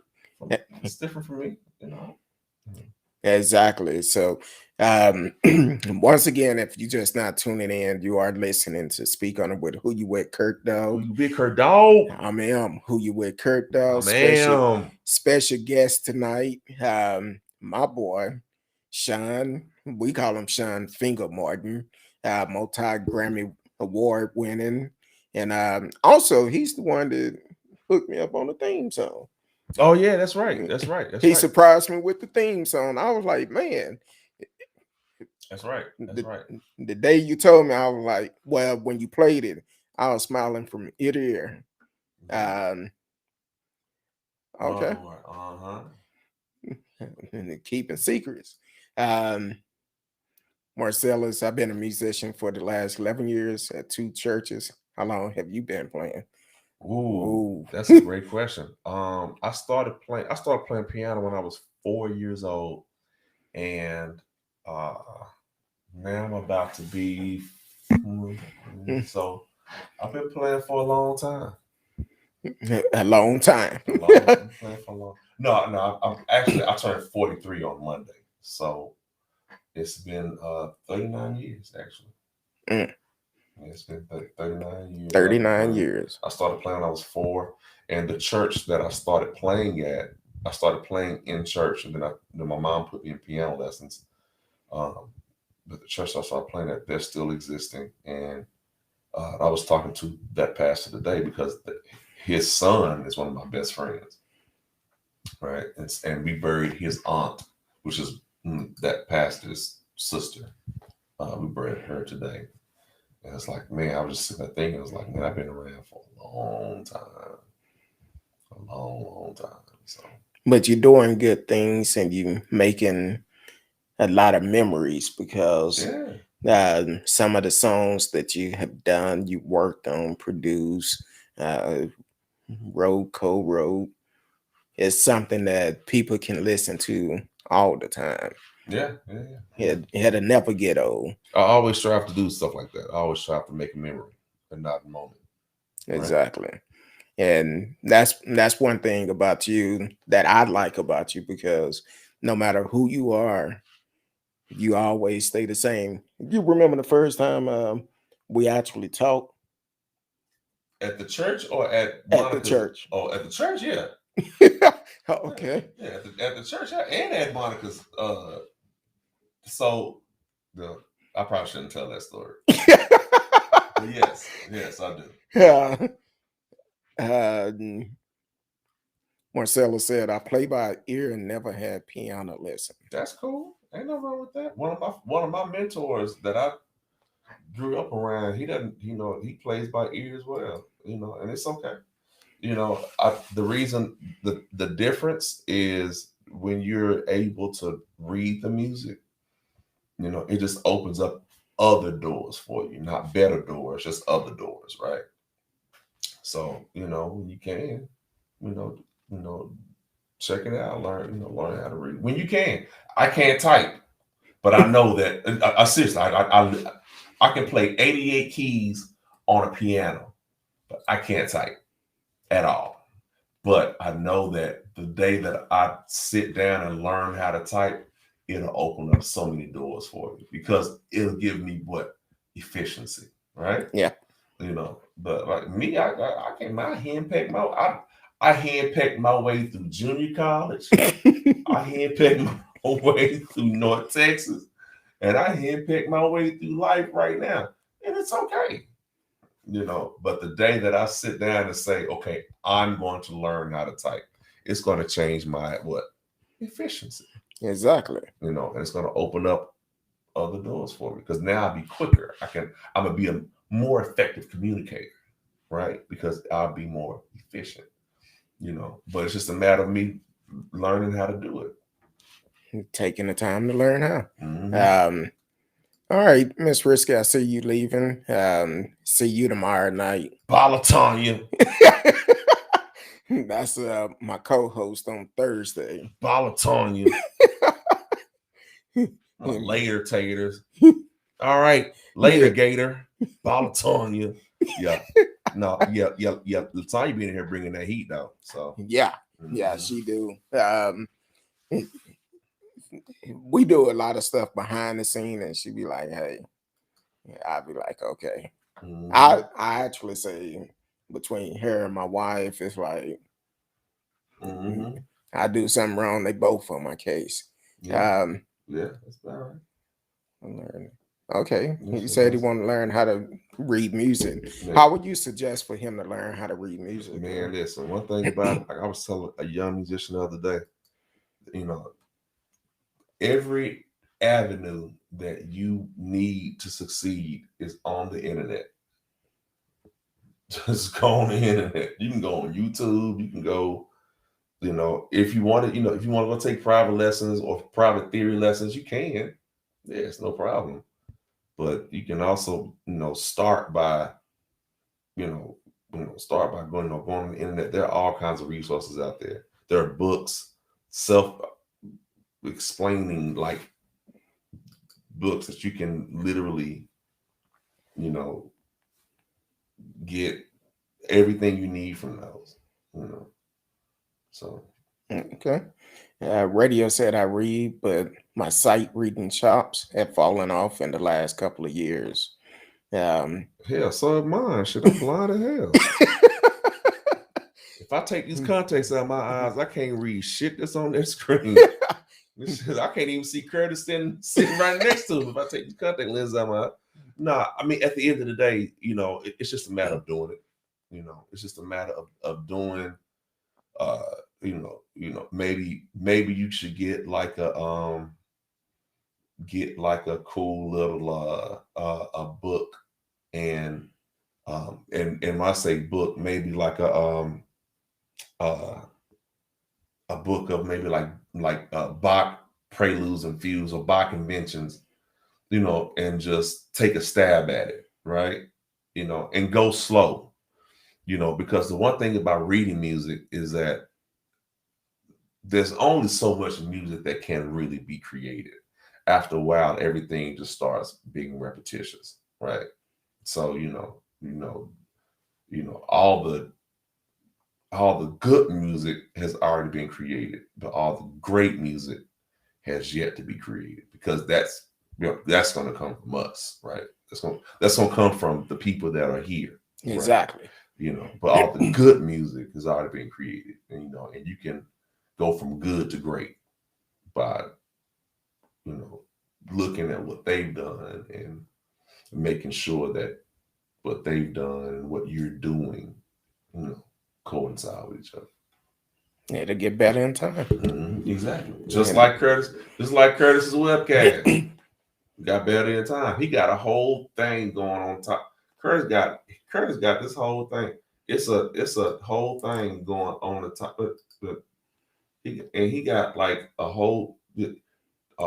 It's different for me, you know. Exactly. So, once again, if you're just not tuning in, you are listening to Speak On It with Who You With, Who Curtdog. you big her dog? I'm Who You With, Curtdog. I'm Special guest tonight. My boy, Shaun. We call him Shaun Finger Martin. Multi Grammy Award winning, and also he's the one that hooked me up on the theme song. Oh yeah, that's right. That's right. That's He right. surprised me with the theme song. I was like, man, That's right. That's right. the day you told me, I was like, well, when you played it, I was smiling from ear to ear. Okay. And keeping secrets. Marcellus, I've been a musician for the last 11 years at 2 churches. How long have you been playing? Ooh, that's a great question. I started playing piano when I was 4 years old, and now I'm about to be so I've been playing for a long time. A long time. Been playing for a long. No, I'm actually I turned 43 on Monday, so it's been 39 years actually. It's been 39 years. 39 years. I started playing when I was 4, and the church that I started playing at, I started playing in church, and then my mom put me in piano lessons. But the church I started playing at, they're still existing, and I was talking to that pastor today because his son is one of my best friends, right? And we buried his aunt, which is that pastor's sister. We buried her today. And it's like, man, I was just sitting there thinking, I was like, man, I've been around for a long time. A long, long time. So, but you're doing good things and you making a lot of memories because some of the songs that you have done, you worked on, produced, co-wrote, is something that people can listen to all the time. Yeah. It'll never get old. I always strive to do stuff like that. I always strive to make a memory and not a moment. Exactly. Right? And that's one thing about you that I like about you, because no matter who you are, you always stay the same. You remember the first time we actually talked? At the church or at the church? Oh, at the church, yeah. Okay. Yeah, at the church, yeah, and at Monica's. So I probably shouldn't tell that story. But yes, I do. Marcella said, "I play by ear and never had piano lesson." That's cool. Ain't nothing wrong with that. One of my mentors that I grew up around, he plays by ear as well. And it's okay. The reason the difference is when you're able to read the music, it just opens up other doors for you, not better doors, just other doors, right? So, when you can, check it out, learn how to read. When you can. I can't type, but I know that I seriously, I can play 88 keys on a piano, but I can't type at all. But I know that the day that I sit down and learn how to type, it'll open up so many doors for me because it'll give me efficiency, right? Yeah. But like me, I handpicked my way through junior college. I handpicked my way through North Texas, and I handpicked my way through life right now, and it's okay. But the day that I sit down and say, okay, I'm going to learn how to type, it's going to change my efficiency. Exactly. And it's going to open up other doors for me because now I'll be quicker. I'm going to be a more effective communicator, right? Because I'll be more efficient, but it's just a matter of me learning how to do it. Taking the time to learn how. Mm-hmm. All right, Miss Risky, I see you leaving. See you tomorrow night. Balatonia. That's my co-host on Thursday. Balatonia. Later, taters. All right, later, Gator. Balatonia. Yeah. No, yeah. Latanya being here bringing that heat though. So yeah, she do. We do a lot of stuff behind the scene, and she be like, "Hey," I'll be like, "Okay." I actually say between her and my wife, it's like I do something wrong, they both on my case. Yeah, that's about right. Okay, yes, he said he want to learn how to read music. Yeah. How would you suggest for him to learn how to read music? Man, listen, one thing about it, I was telling a young musician the other day, every avenue that you need to succeed is on the internet. Just go on the internet. You can go on YouTube. You can go, if you want to, if you want to go take private lessons or private theory lessons, you can. Yeah, it's no problem. But you can also, start by, start by going on the internet. There are all kinds of resources out there. There are books, self-explaining, like books that you can literally, get everything you need from those. So Okay. Radio said I read, but my sight reading chops have fallen off in the last couple of years. Hell, so have mine. Shit, I'm blind as hell. If I take these contacts out of my eyes, I can't read shit that's on that screen. I can't even see Curtis sitting right next to him if I take these contact lenses out of my eye. Nah, I mean, at the end of the day, it's just a matter of doing it. It's just a matter of doing. Maybe you should get like a cool little a book, and when I say book, maybe like a book of maybe like Bach preludes and fugues or Bach conventions, and just take a stab at it, right? And go slow, because the one thing about reading music is that there's only so much music that can really be created. After a while, everything just starts being repetitious, right? So all the good music has already been created, but all the great music has yet to be created, because that's going to come from us, right? That's going to come from the people that are here, exactly. Right? But all the good music has already been created, and you can go from good to great by looking at what they've done and making sure that what they've done and what you're doing coincide with each other. Yeah, to get better in time. Exactly. Just like Curtis's webcam. Got better in time. He got a whole thing going on top. Curtis got this whole thing. It's a whole thing going on the top. He got like a whole.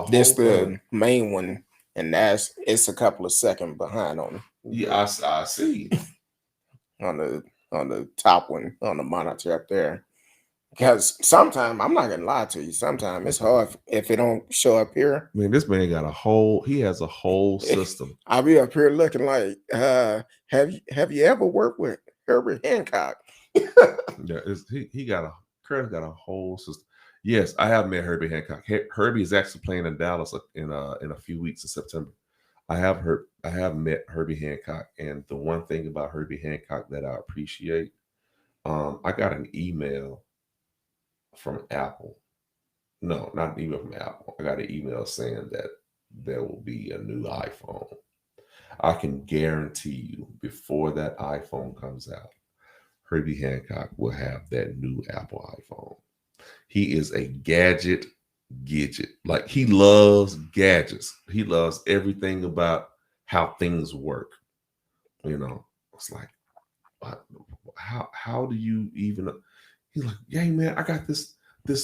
This the main one, and it's a couple of seconds behind on. Yeah, I see. on the top one on the monitor up there. Because sometimes, I'm not gonna lie to you, sometimes it's hard if it don't show up here. I mean, this man got he has a whole system. I'll be up here looking like, have you ever worked with Herbie Hancock? Yeah, Curtis got a whole system. Yes, I have met Herbie Hancock. Herbie is actually playing in Dallas in a few weeks in September. I have met Herbie Hancock, and the one thing about Herbie Hancock that I appreciate, I got an email from Apple. No, not an email from Apple. I got an email saying that there will be a new iPhone. I can guarantee you, before that iPhone comes out, Herbie Hancock will have that new Apple iPhone. He is a gadget. Like, he loves gadgets. He loves everything about how things work. It's like, how do you even? He's like, yeah, man, I got this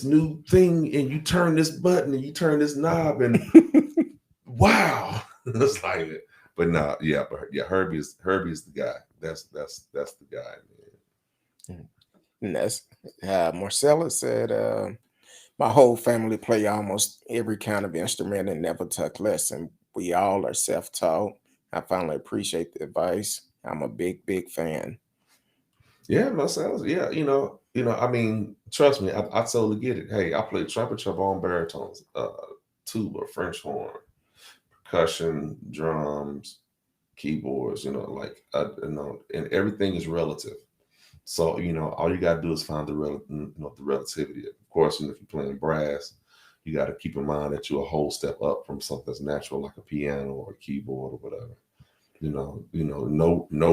new thing, and you turn this button and you turn this knob, and wow, it's like it. But no, Herbie's the guy. That's the guy, man. And that's Marcella said, my whole family play almost every kind of instrument and never took lesson. We all are self-taught. I finally appreciate the advice. I'm a big fan. Yeah, myself. Yeah, I mean, trust me, I totally get it. Hey, I play trumpet, trombone, baritones, tuba, French horn, percussion, drums, keyboards. And everything is relative. So all you gotta do is find the relativity. Of course, if you're playing brass, you got to keep in mind that you're a whole step up from something that's natural, like a piano or a keyboard or whatever. Know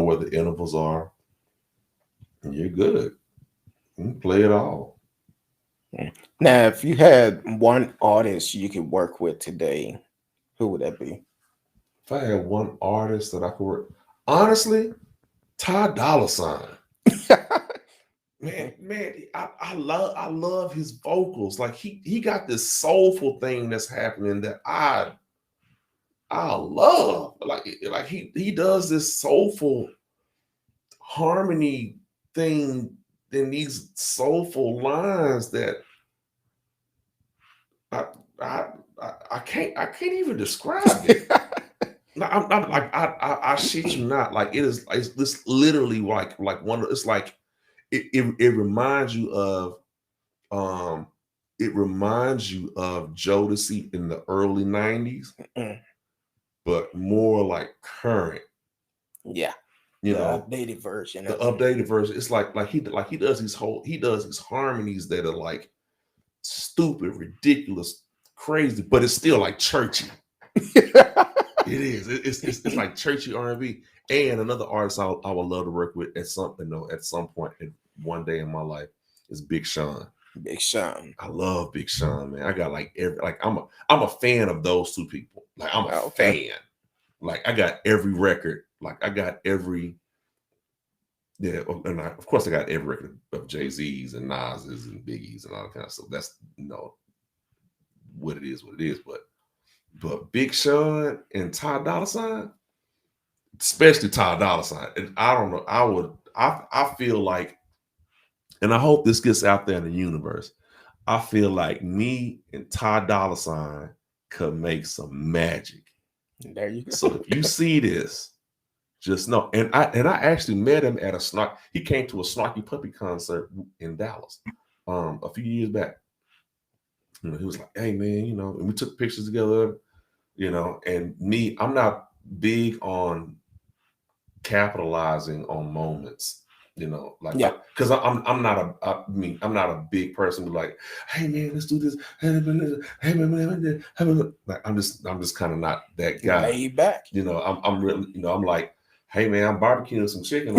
where the intervals are, and you're good. You can play it all. Now, if you had one artist you could work with today, who would that be? If I had one artist that I could work, honestly, Ty Dolla $ign. Man, I love his vocals. Like he got this soulful thing that's happening that I love. Like he does this soulful harmony thing in these soulful lines that I can't even describe it. I'm like I shit you not. Like it's this literally like one. It's like it reminds you of Jodeci in the early 90s, but more like current. Yeah. The updated version. The updated version. It's like he does these harmonies that are like stupid, ridiculous, crazy, but it's still like churchy. It is. It's like churchy R&B. And another artist I would love to work with at some point one day in my life is Big Sean. Big Sean. I love Big Sean, man. I got I'm a fan of those two people. Like I'm a fan. Like I got every record. Like I got every and of course I got every record of Jay-Z's and Nas's and Biggie's and all that kind of stuff. That's what it is, but Big Sean and Ty Dolla $ign, especially Ty Dolla $ign, and I don't know, I feel like, and I hope this gets out there in the universe, I feel like me and Ty Dolla $ign could make some magic. There you go. So if you see this, just know. And I actually met him at he came to a Snarky Puppy concert in Dallas a few years back. He was like, hey man, and we took pictures together, and me, I'm not big on capitalizing on moments, because I'm not a big person who like, hey man, let's do this. Hey man, like I'm just kind of not that guy. Laid back. I'm really, I'm like, hey man, I'm barbecuing some chicken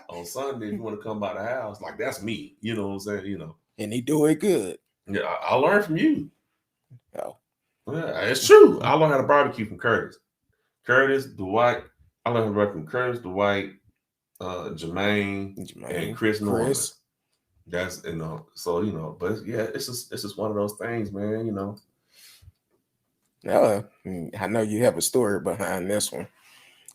on Sunday. If you want to come by the house, like that's me. You know what I'm saying? And he do it good. Yeah, I learned from you. Oh, yeah, it's true. I learned how to barbecue from Curtis, Dwight. I learned how to barbecue from Curtis, Dwight, Jermaine, and Chris Norman. That's so but yeah, it's just one of those things, man. I know you have a story behind this one.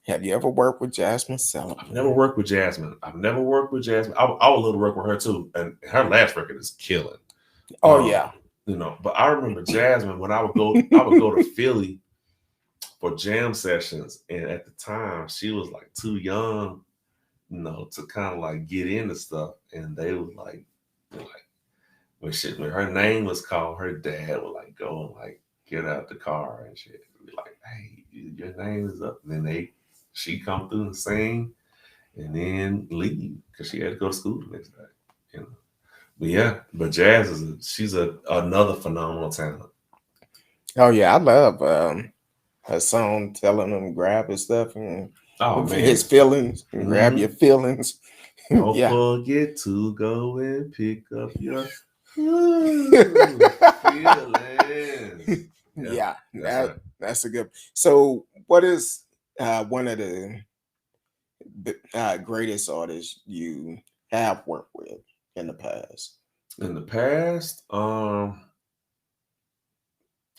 Have you ever worked with Jazmine Sullivan? I've never worked with Jazmine. I would love to work with her too, and her last record is killing. Oh yeah. But I remember Jazmine when I would go to Philly for jam sessions, and at the time she was like too young, to kind of like get into stuff, and they would like when her name was called, her dad would like go and like get out the car and shit, and be like, hey, your name is up, and then she come through and sing, and then leave because she had to go to school the next day, But yeah, but Jazz she's another phenomenal talent. Oh yeah, I love her song telling him grab his stuff and his feelings and grab your feelings. Don't forget to go and pick up your feelings. Yeah, that's a good. So, what is one of the greatest artists you have worked with in the past? In the past, I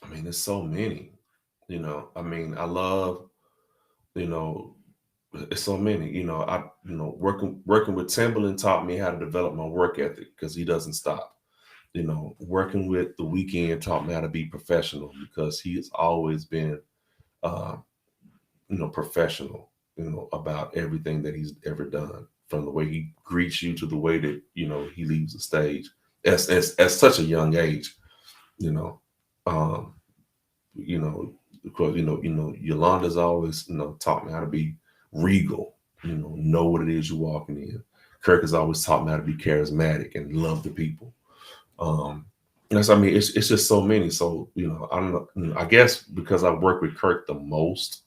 mean, there's so many. I mean, I love, it's so many. Working with Timbaland taught me how to develop my work ethic because he doesn't stop. Working with The Weeknd taught me how to be professional because he has always been, professional, about everything that he's ever done from the way he greets you to the way that, you know, he leaves the stage at such a young age, you know. You know, because Yolanda's always, you know, taught me how to be regal, you know what it is you're walking in. Kirk has always taught me how to be charismatic and love the people. Yes, I mean, it's just so many. So, you know, I don't know. You know, I guess because I work with Kirk the most,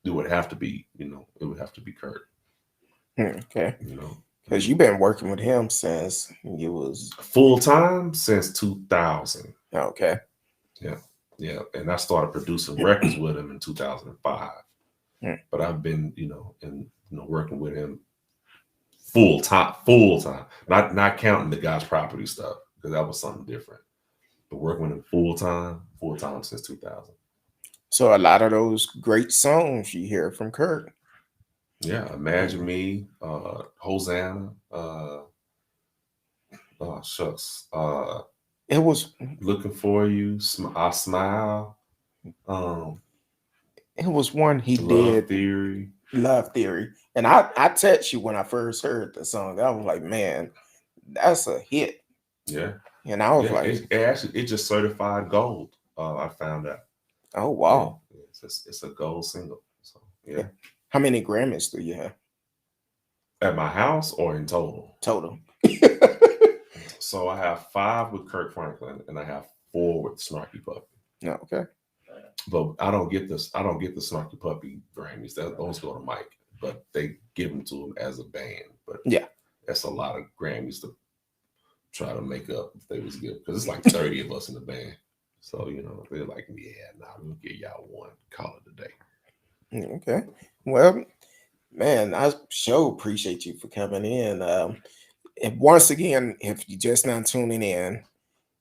it would have to be Kirk. Okay. You know, because you've been working with him since you was full time since 2000. Okay. Yeah, and I started producing records with him in 2005. But I've been, working with him full time, not counting the God's property stuff, because that was something different. But working with him full time since 2000. So a lot of those great songs you hear from Kurt. Yeah, Imagine Me, Hosanna, shucks. It was Looking for You, I Smile. It was one he Love did. Love Theory. And I text you when I first heard the song. I was like, man, that's a hit. Yeah. And I was like, it just certified gold. I found out. Oh wow. Yeah, it's a gold single. So yeah. How many Grammys do you have? At my house or in total? Total. So I have 5 with Kirk Franklin and I have 4 with Snarky Puppy. Okay. But I don't get the Snarky Puppy Grammys. Those go to Mike, but they give them to him as a band. But yeah, that's a lot of Grammys to try to make up if they was good, because it's like 30 of us in the band. So, you know, they're like, yeah, nah, we'll give y'all one. Call it a day. Okay. Well, man, I sure appreciate you for coming in. And once again, if you're just now tuning in,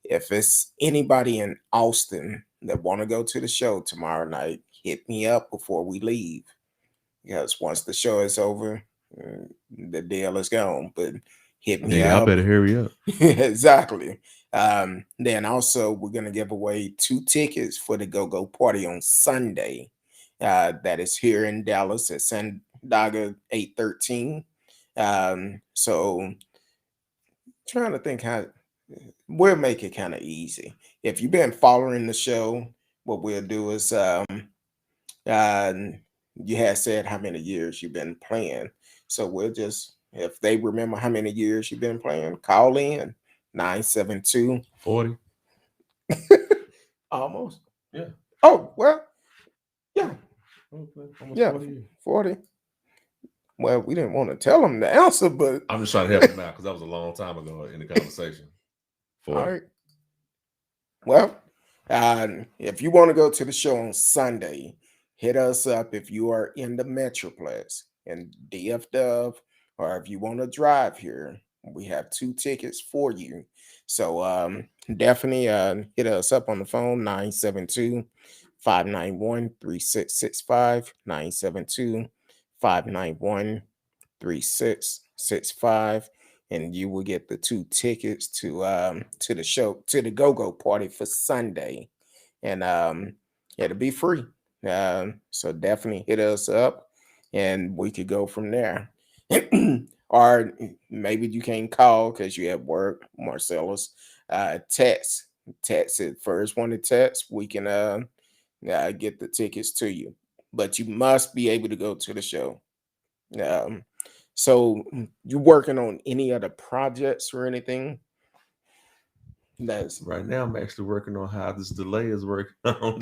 if it's anybody in Austin that want to go to the show tomorrow night, hit me up before we leave. Because once the show is over, the deal is gone. But hit me up. Y'all better hurry up. Exactly. Then also we're gonna give away 2 tickets for the Go-Go Party on Sunday. That is here in Dallas at Sandaga 813. So trying to think how we'll make it kind of easy. If you've been following the show, what we'll do is you had said how many years you've been playing. So we'll just, if they remember how many years you've been playing, call in 972 40. Almost. Yeah. Oh, well, yeah. Almost yeah, 40. Well, we didn't want to tell them the answer, but I'm just trying to help them out because that was a long time ago in the conversation. 40. All right. Well, if you want to go to the show on Sunday, hit us up if you are in the Metroplex in DFW, or if you want to drive here, we have 2 tickets for you. So definitely hit us up on the phone, 972-591-3665, 972-591-3665. And you will get the 2 tickets to the show, to the Go-Go Party for Sunday. And it'll be free. So definitely hit us up and we could go from there. Or maybe you can't call because you have work, Marcellus. Text it first one to text. We can get the tickets to you, but you must be able to go to the show. So you working on any other projects or anything? That's right now. I'm actually working on how this delay is working on.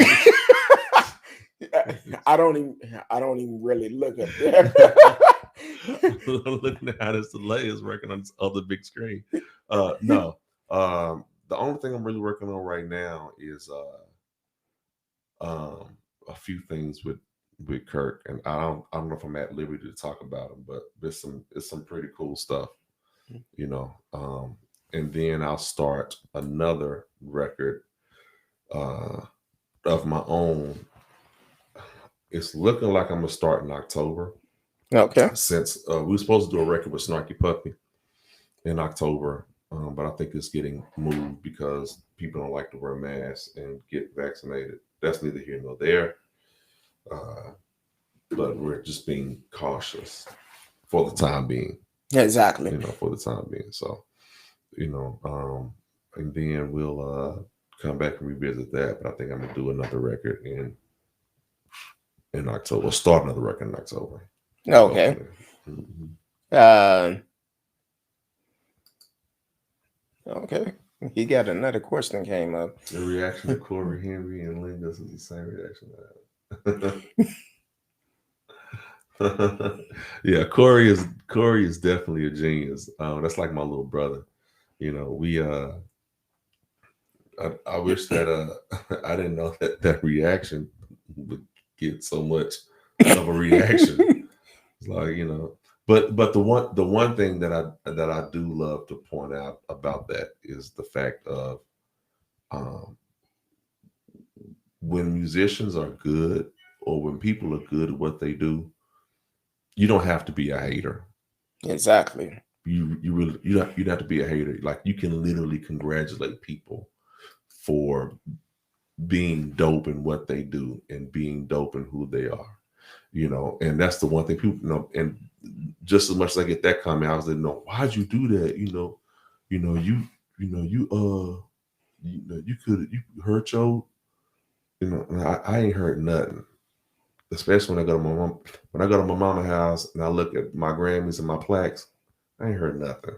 I don't even really look up there. Looking at how this delay is working on this other big screen. No. The only thing I'm really working on right now is a few things with Kirk, and I don't know if I'm at liberty to talk about them, but it's some pretty cool stuff, you know. And then I'll start another record of my own. It's looking like I'm gonna start in October. Okay. Since we were supposed to do a record with Snarky Puppy in October, but I think it's getting moved because people don't like to wear masks and get vaccinated. That's neither here nor there. But we're just being cautious for the time being. Exactly. For the time being. So, and then we'll come back and revisit that. But I think I'm gonna do another record in October. We'll start another record in October. Okay. Okay. He got another question came up. The reaction to Corey Henry and Lingus is the same reaction to that. Yeah, Corey is definitely a genius. That's like my little brother. We I wish that I didn't know that reaction would get so much of a reaction. It's like, but the one thing that I do love to point out about that is the fact of when musicians are good, or when people are good at what they do, you don't have to be a hater. Exactly. You really you don't have to be a hater. Like, you can literally congratulate people for being dope in what they do and being dope in who they are. And that's the one thing people and just as much as I get that comment, I was like, no, why'd you do that? You hurt your, I ain't heard nothing. Especially when I go to my mom, when I go to my mama's house and I look at my Grammys and my plaques, I ain't heard nothing.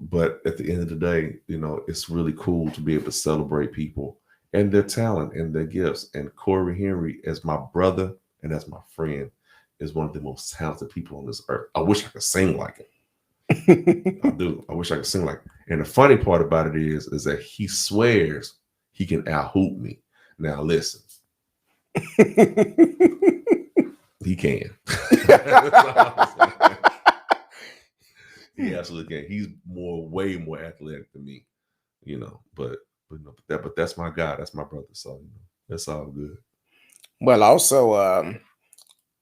But at the end of the day, it's really cool to be able to celebrate people and their talent and their gifts. And Corey Henry, as my brother and as my friend, is one of the most talented people on this earth. I wish I could sing like him. I do. I wish I could sing like him. And the funny part about it is that he swears he can out-hoop me. Now listen. He can. He absolutely can. He's way more athletic than me, But that's my guy. That's my brother. So that's all good. Well, also,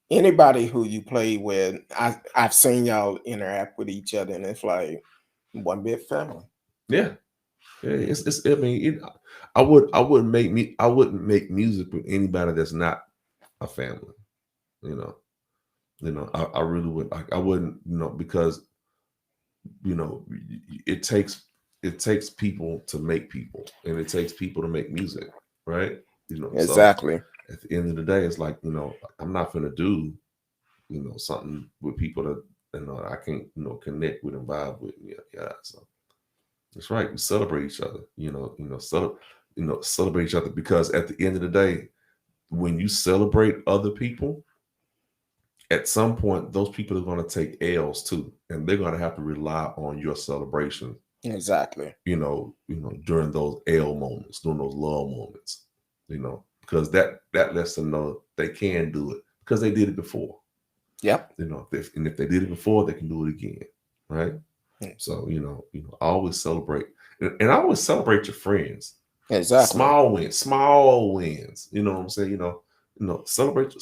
anybody who you play with, I've seen y'all interact with each other, and it's like one big family. Yeah. It's. I mean, I wouldn't make music with anybody that's not a family. I really would. I wouldn't. Because it takes people to make people, and it takes people to make music, right? Exactly. So at the end of the day, it's like, I'm not gonna do something with people that I can't connect with and vibe with. Yeah. So that's right. We celebrate each other. Celebrate each other, because at the end of the day, when you celebrate other people, at some point, those people are going to take L's too, and they're going to have to rely on your celebration. Exactly. During those L moments, during those low moments, because that lets them know they can do it because they did it before. Yep. If they did it before, they can do it again, right? So I always celebrate, and I always celebrate your friends. Exactly. Small wins. You know what I'm saying? Celebrate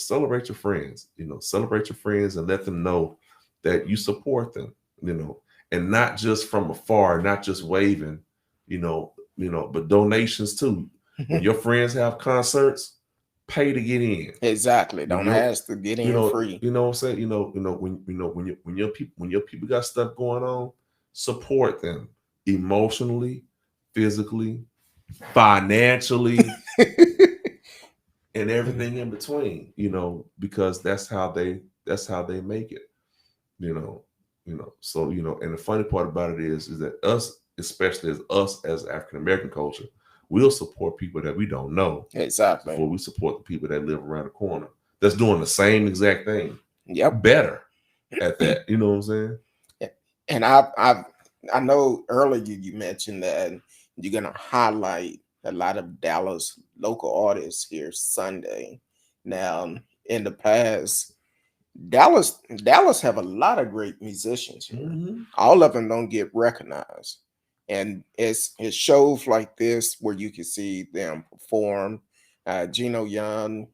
your friends. Celebrate your friends and let them know that you support them. And not just from afar, not just waving. But donations too. When your friends have concerts, pay to get in. Exactly. Don't ask to get in free. You know what I'm saying? When your people got stuff going on, support them emotionally, physically, financially, and everything in between. Because that's how they make it. So and the funny part about it is that us, especially as African American culture, we'll support people that we don't know. Exactly. Before we support the people that live around the corner that's doing the same exact thing. Yep. Better at that. You know what I'm saying? And I know earlier you mentioned that you're gonna highlight a lot of Dallas local artists here Sunday. Now, in the past, Dallas have a lot of great musicians here. Mm-hmm. All of them don't get recognized, and it's shows like this where you can see them perform. Gino Young,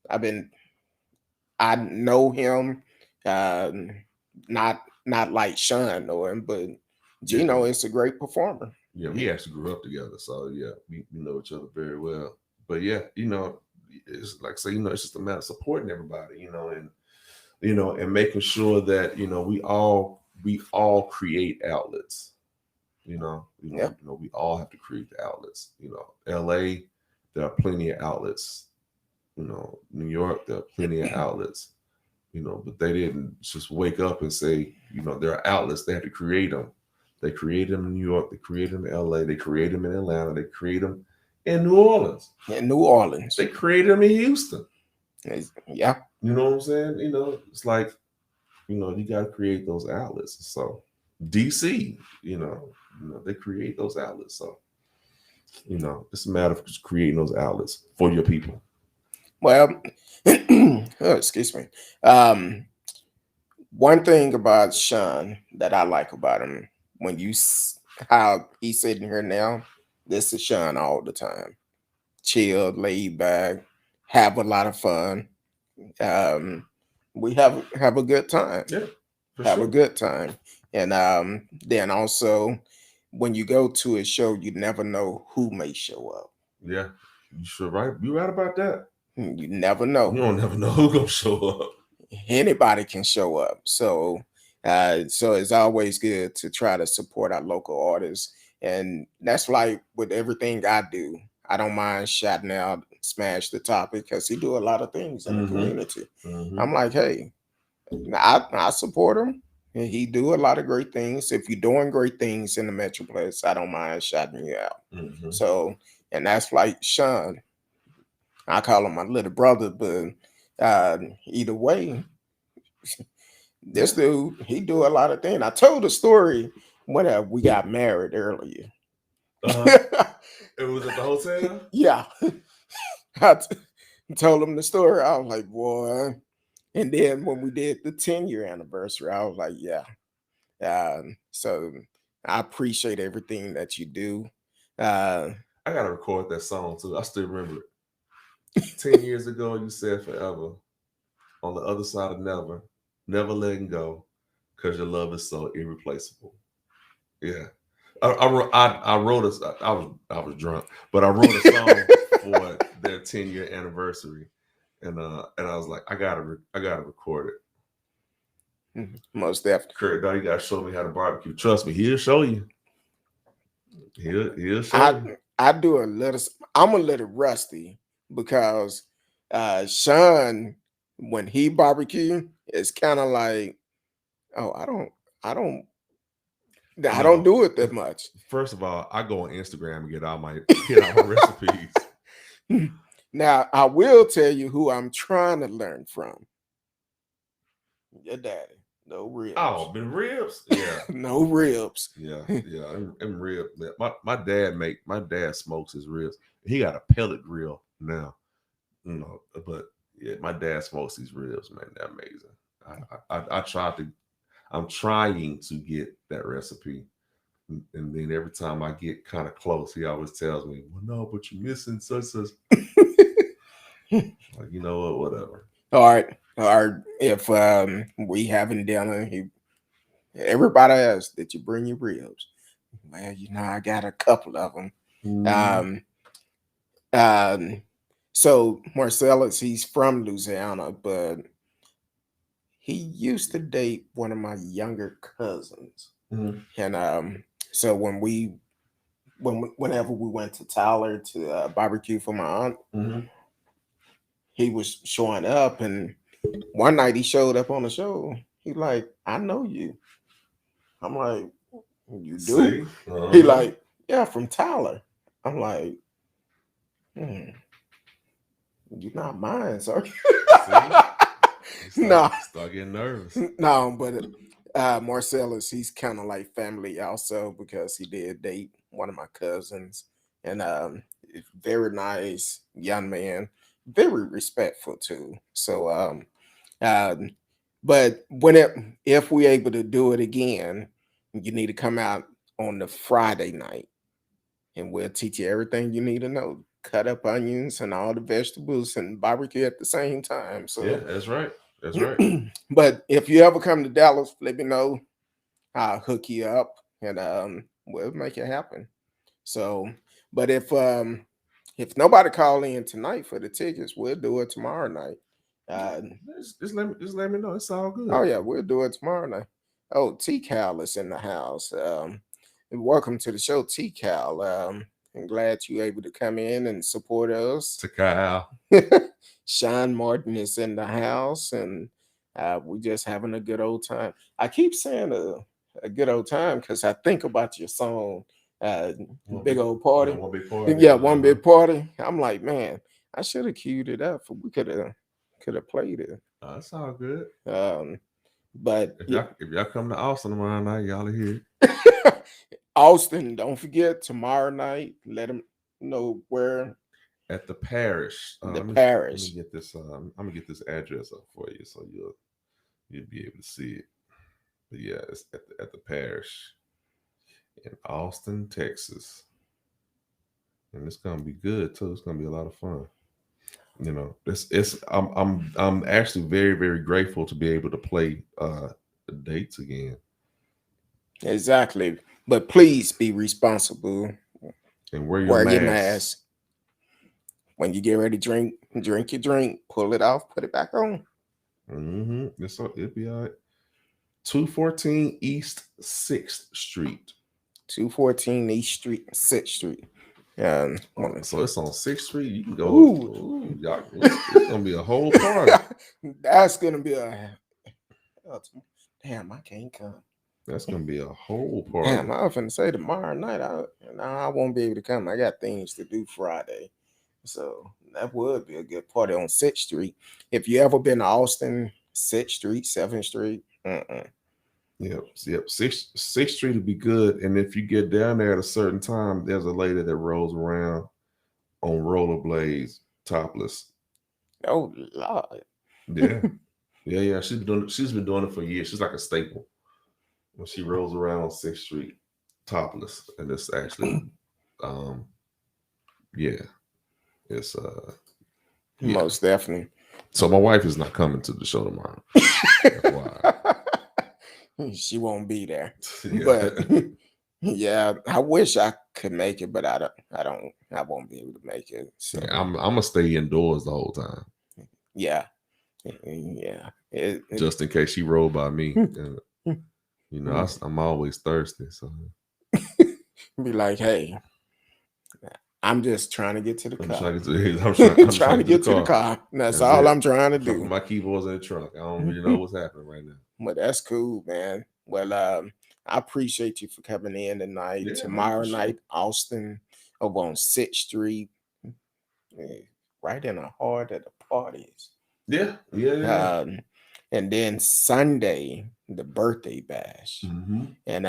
I know him, not like Shaun know him, but Gino is a great performer. Yeah, we actually grew up together, so yeah, we know each other very well. But yeah, it's like say, it's just a matter of supporting everybody, and making sure that we all we all create outlets. We all have to create the outlets. LA, there are plenty of outlets. New York, there are plenty of outlets. But they didn't just wake up and say, there are outlets. They had to create them. They created them in New York. They created them in LA. They created them in Atlanta. They created them in New Orleans. They created them in Houston. Yeah. You know what I'm saying? It's like, you got to create those outlets. So DC, they create those outlets. So, it's a matter of just creating those outlets for your people. Well, excuse me. One thing about Shaun that I like about him, how he's sitting here now, this is Shaun all the time. Chill, laid back, have a lot of fun. We have a good time. Yeah, a good time. And then also, when you go to a show, you never know who may show up. Yeah, you sure right. You right about that. You never know. You don't never know who's gonna show up. Anybody can show up. So it's always good to try to support our local artists. And that's like with everything I do. I don't mind shouting out Smash the Topic because he do a lot of things in the community. I'm like, hey, I support him. And he do a lot of great things. If you're doing great things in the Metroplex, I don't mind shouting you out. So, and that's like Shaun. I call him my little brother, but either way, this dude, he do a lot of things. I told the story when we got married earlier. It was at the hotel? Yeah. I told him the story. I was like, boy. And then when we did the 10-year anniversary, I was like, yeah. So I appreciate everything that you do. I got to record that song too. I still remember it. 10 years ago, you said forever. On the other side of never letting go, because your love is so irreplaceable. Yeah. I wrote I was drunk, but I wrote a song for their 10-year anniversary. And I was like, I gotta record it. Most definitely. Kurt, now you gotta show me how to barbecue. Trust me, he'll show you. He'll show you. I do a little. I'm a little rusty because Shaun, when he barbecue, it's kind of like, oh, I don't do it that much. First of all, I go on Instagram and get all my recipes. Now, I will tell you who I'm trying to learn from. Your daddy. No ribs. Oh, been ribs? Yeah. No ribs. Yeah. Them ribs. My dad smokes his ribs. He got a pellet grill now. But yeah, my dad smokes these ribs, man. They're amazing. I'm trying to get that recipe. And then every time I get kind of close, he always tells me, well, no, but you're missing such. Like, you know what, whatever. All right. If we having dinner, everybody asks, did you bring your ribs? Well, I got a couple of them. So Marcellus, he's from Louisiana, but he used to date one of my younger cousins. And so whenever we went to Tyler to barbecue for my aunt, he was showing up, and one night he showed up on the show. He's like, I know you. I'm like, you do? He like, yeah, from Tyler. I'm like, you're not mine, sir. No. Start getting nervous. No, but Marcellus, he's kind of like family also because he did date one of my cousins, and very nice young man, very respectful too. So, but if we're able to do it again, you need to come out on the Friday night, and we'll teach you everything you need to know. Cut up onions and all the vegetables and barbecue at the same time. So yeah, that's right. That's right. But if you ever come to Dallas, let me know. I'll hook you up, and we'll make it happen. So, but if nobody call in tonight for the tickets, we'll do it tomorrow night. Just let me know. It's all good. Oh yeah, we'll do it tomorrow night. Oh, T-Cal is in the house. Welcome to the show, T-Cal. I'm glad you're able to come in and support us. T-Cal. Shaun Martin is in the house, and we're just having a good old time. I keep saying a good old time because I think about your song, Big Old Party. One Big Party. Yeah, One Big Party. I'm like, man, I should have queued it up. We could have played it. That's all good. But if y'all come to Austin tomorrow night, y'all are here. Austin, don't forget tomorrow night. Let them know where. At the Parish. Parish. Let me get this. I'm gonna get this address up for you, so you'll be able to see it. But yeah, it's at the Parish in Austin, Texas, and it's gonna be good too. It's gonna be a lot of fun. You know, I'm actually very, very grateful to be able to play the dates again. Exactly, but please be responsible and wear your mask. When you get ready to drink your drink, pull it off, put it back on. It'll be all right. 214 East 6th Street. 214 East Street, 6th Street. So it's on 6th Street. You can go. Ooh, y'all, it's gonna be a whole party. That's gonna be damn, I can't come. That's gonna be a whole party. Damn, I was gonna say tomorrow night. I won't be able to come. I got things to do Friday. So that would be a good party on 6th Street. If you ever been to Austin, 6th Street, 7th Street. Yep. 6th Street would be good. And if you get down there at a certain time, there's a lady that rolls around on rollerblades, topless. Oh Lord. Yeah. Yeah. She's been doing it for years. She's like a staple. When she rolls around on 6th Street, topless. And it's actually it's most definitely. So my wife is not coming to the show tomorrow. She won't be there. But yeah, I wish I could make it, but I won't be able to make it. So I'm gonna stay indoors the whole time. Yeah. Just in case she rolled by me. You know, I'm always thirsty. So be like, hey, I'm just trying to get to the car. I'm trying to get to the car. That's all I'm trying to do. My keyboard's in the trunk. I don't really know what's happening right now. Well, that's cool, man. Well, I appreciate you for coming in tonight. Yeah, tomorrow night, Austin, over on 6th Street, right in the heart of the parties. Yeah. And then Sunday, the birthday bash. And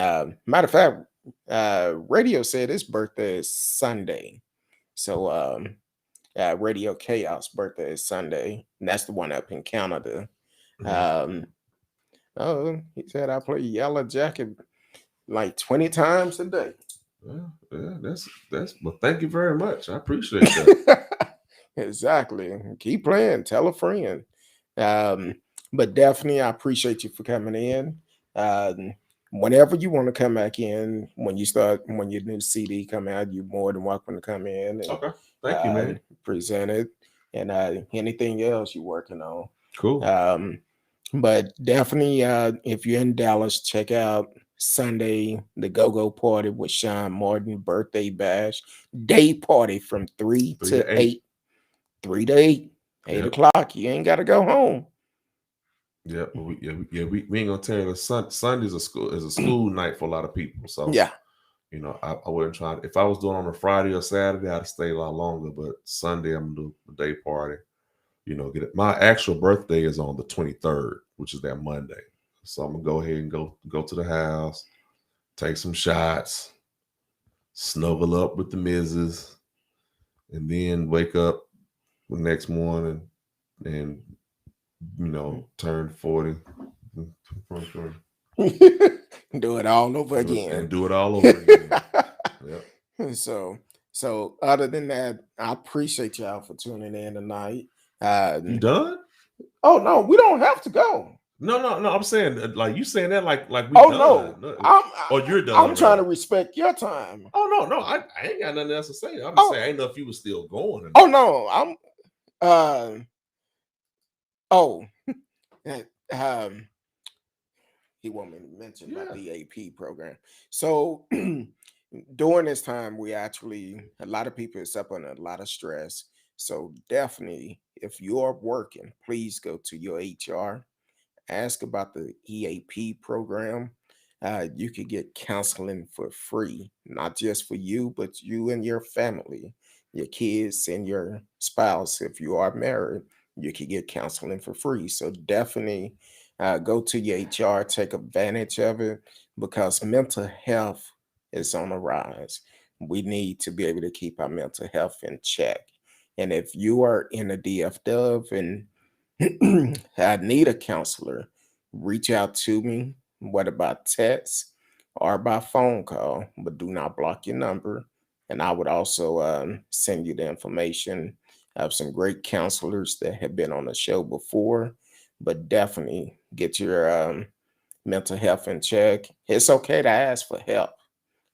matter of fact, Radio said his birthday is Sunday. So Radio Chaos birthday is Sunday. And that's the one up in Canada. He said I play Yellow Jacket like 20 times a day. Well, yeah, that's well, thank you very much. I appreciate that. Exactly. Keep playing, tell a friend. But definitely I appreciate you for coming in. Whenever you want to come back in, when your new CD come out, you're more than welcome to come in. And, okay. Thank you, man. Present it. And anything else you're working on. Cool. But definitely if you're in Dallas, check out Sunday, the Go-Go Party with Shaun Martin, birthday bash, day party from 3 to 8. 3 to 8. 8 o'clock. You ain't gotta go home. Yeah, we ain't gonna tell you. Sunday is a school night for a lot of people. So yeah, you know, I wouldn't try. If I was doing on a Friday or Saturday, I'd stay a lot longer. But Sunday, I'm gonna do a day party. You know, get it. My actual birthday is on the 23rd, which is that Monday. So I'm gonna go ahead and go to the house, take some shots, snuggle up with the missus, and then wake up the next morning and turn 40. Do it all over again. And do it all over again. Yep. So other than that, I appreciate y'all for tuning in tonight. You done? Oh no, we don't have to go. No. I'm saying like you saying that like we done. No, you're done. I'm trying to respect your time. Oh no, I ain't got nothing else to say. I'm just saying I ain't know if you was still going. Oh no, I'm. He want me to mention my Yeah. DAP program. So during this time, we actually, a lot of people is up on a lot of stress. So definitely, if you're working, please go to your HR, ask about the EAP program. You could get counseling for free, not just for you, but you and your family, your kids and your spouse. If you are married, you could get counseling for free. So definitely go to your HR, take advantage of it because mental health is on the rise. We need to be able to keep our mental health in check. And if you are in a DFW and I need a counselor, reach out to me, whether by text or by phone call, but do not block your number. And I would also send you the information of some great counselors that have been on the show before, but definitely get your mental health in check. It's okay to ask for help.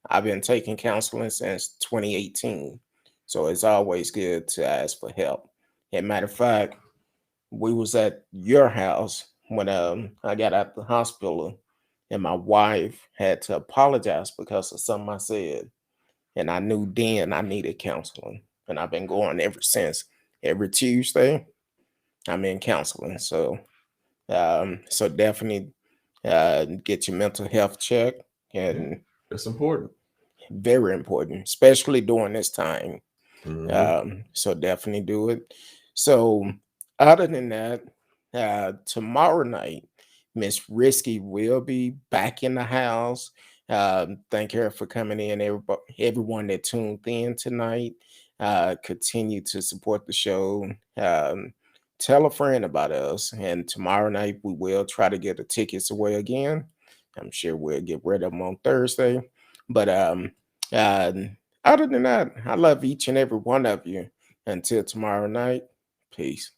I've been taking counseling since 2018, so it's always good to ask for help. As a matter of fact, we was at your house when I got out the hospital, and my wife had to apologize because of something I said, and I knew then I needed counseling, and I've been going ever since. Every Tuesday, I'm in counseling, so definitely get your mental health check, Yeah. and It's important. very important, especially during this time. Hmm. So definitely do it. So other than that, tomorrow night, Miss Risky will be back in the house. Thank her for coming in. Everyone that tuned in tonight, continue to support the show. Tell a friend about us. And tomorrow night, we will try to get the tickets away again. I'm sure we'll get rid of them on Thursday. But uh, other than that, I love each and every one of you. Until tomorrow night, peace.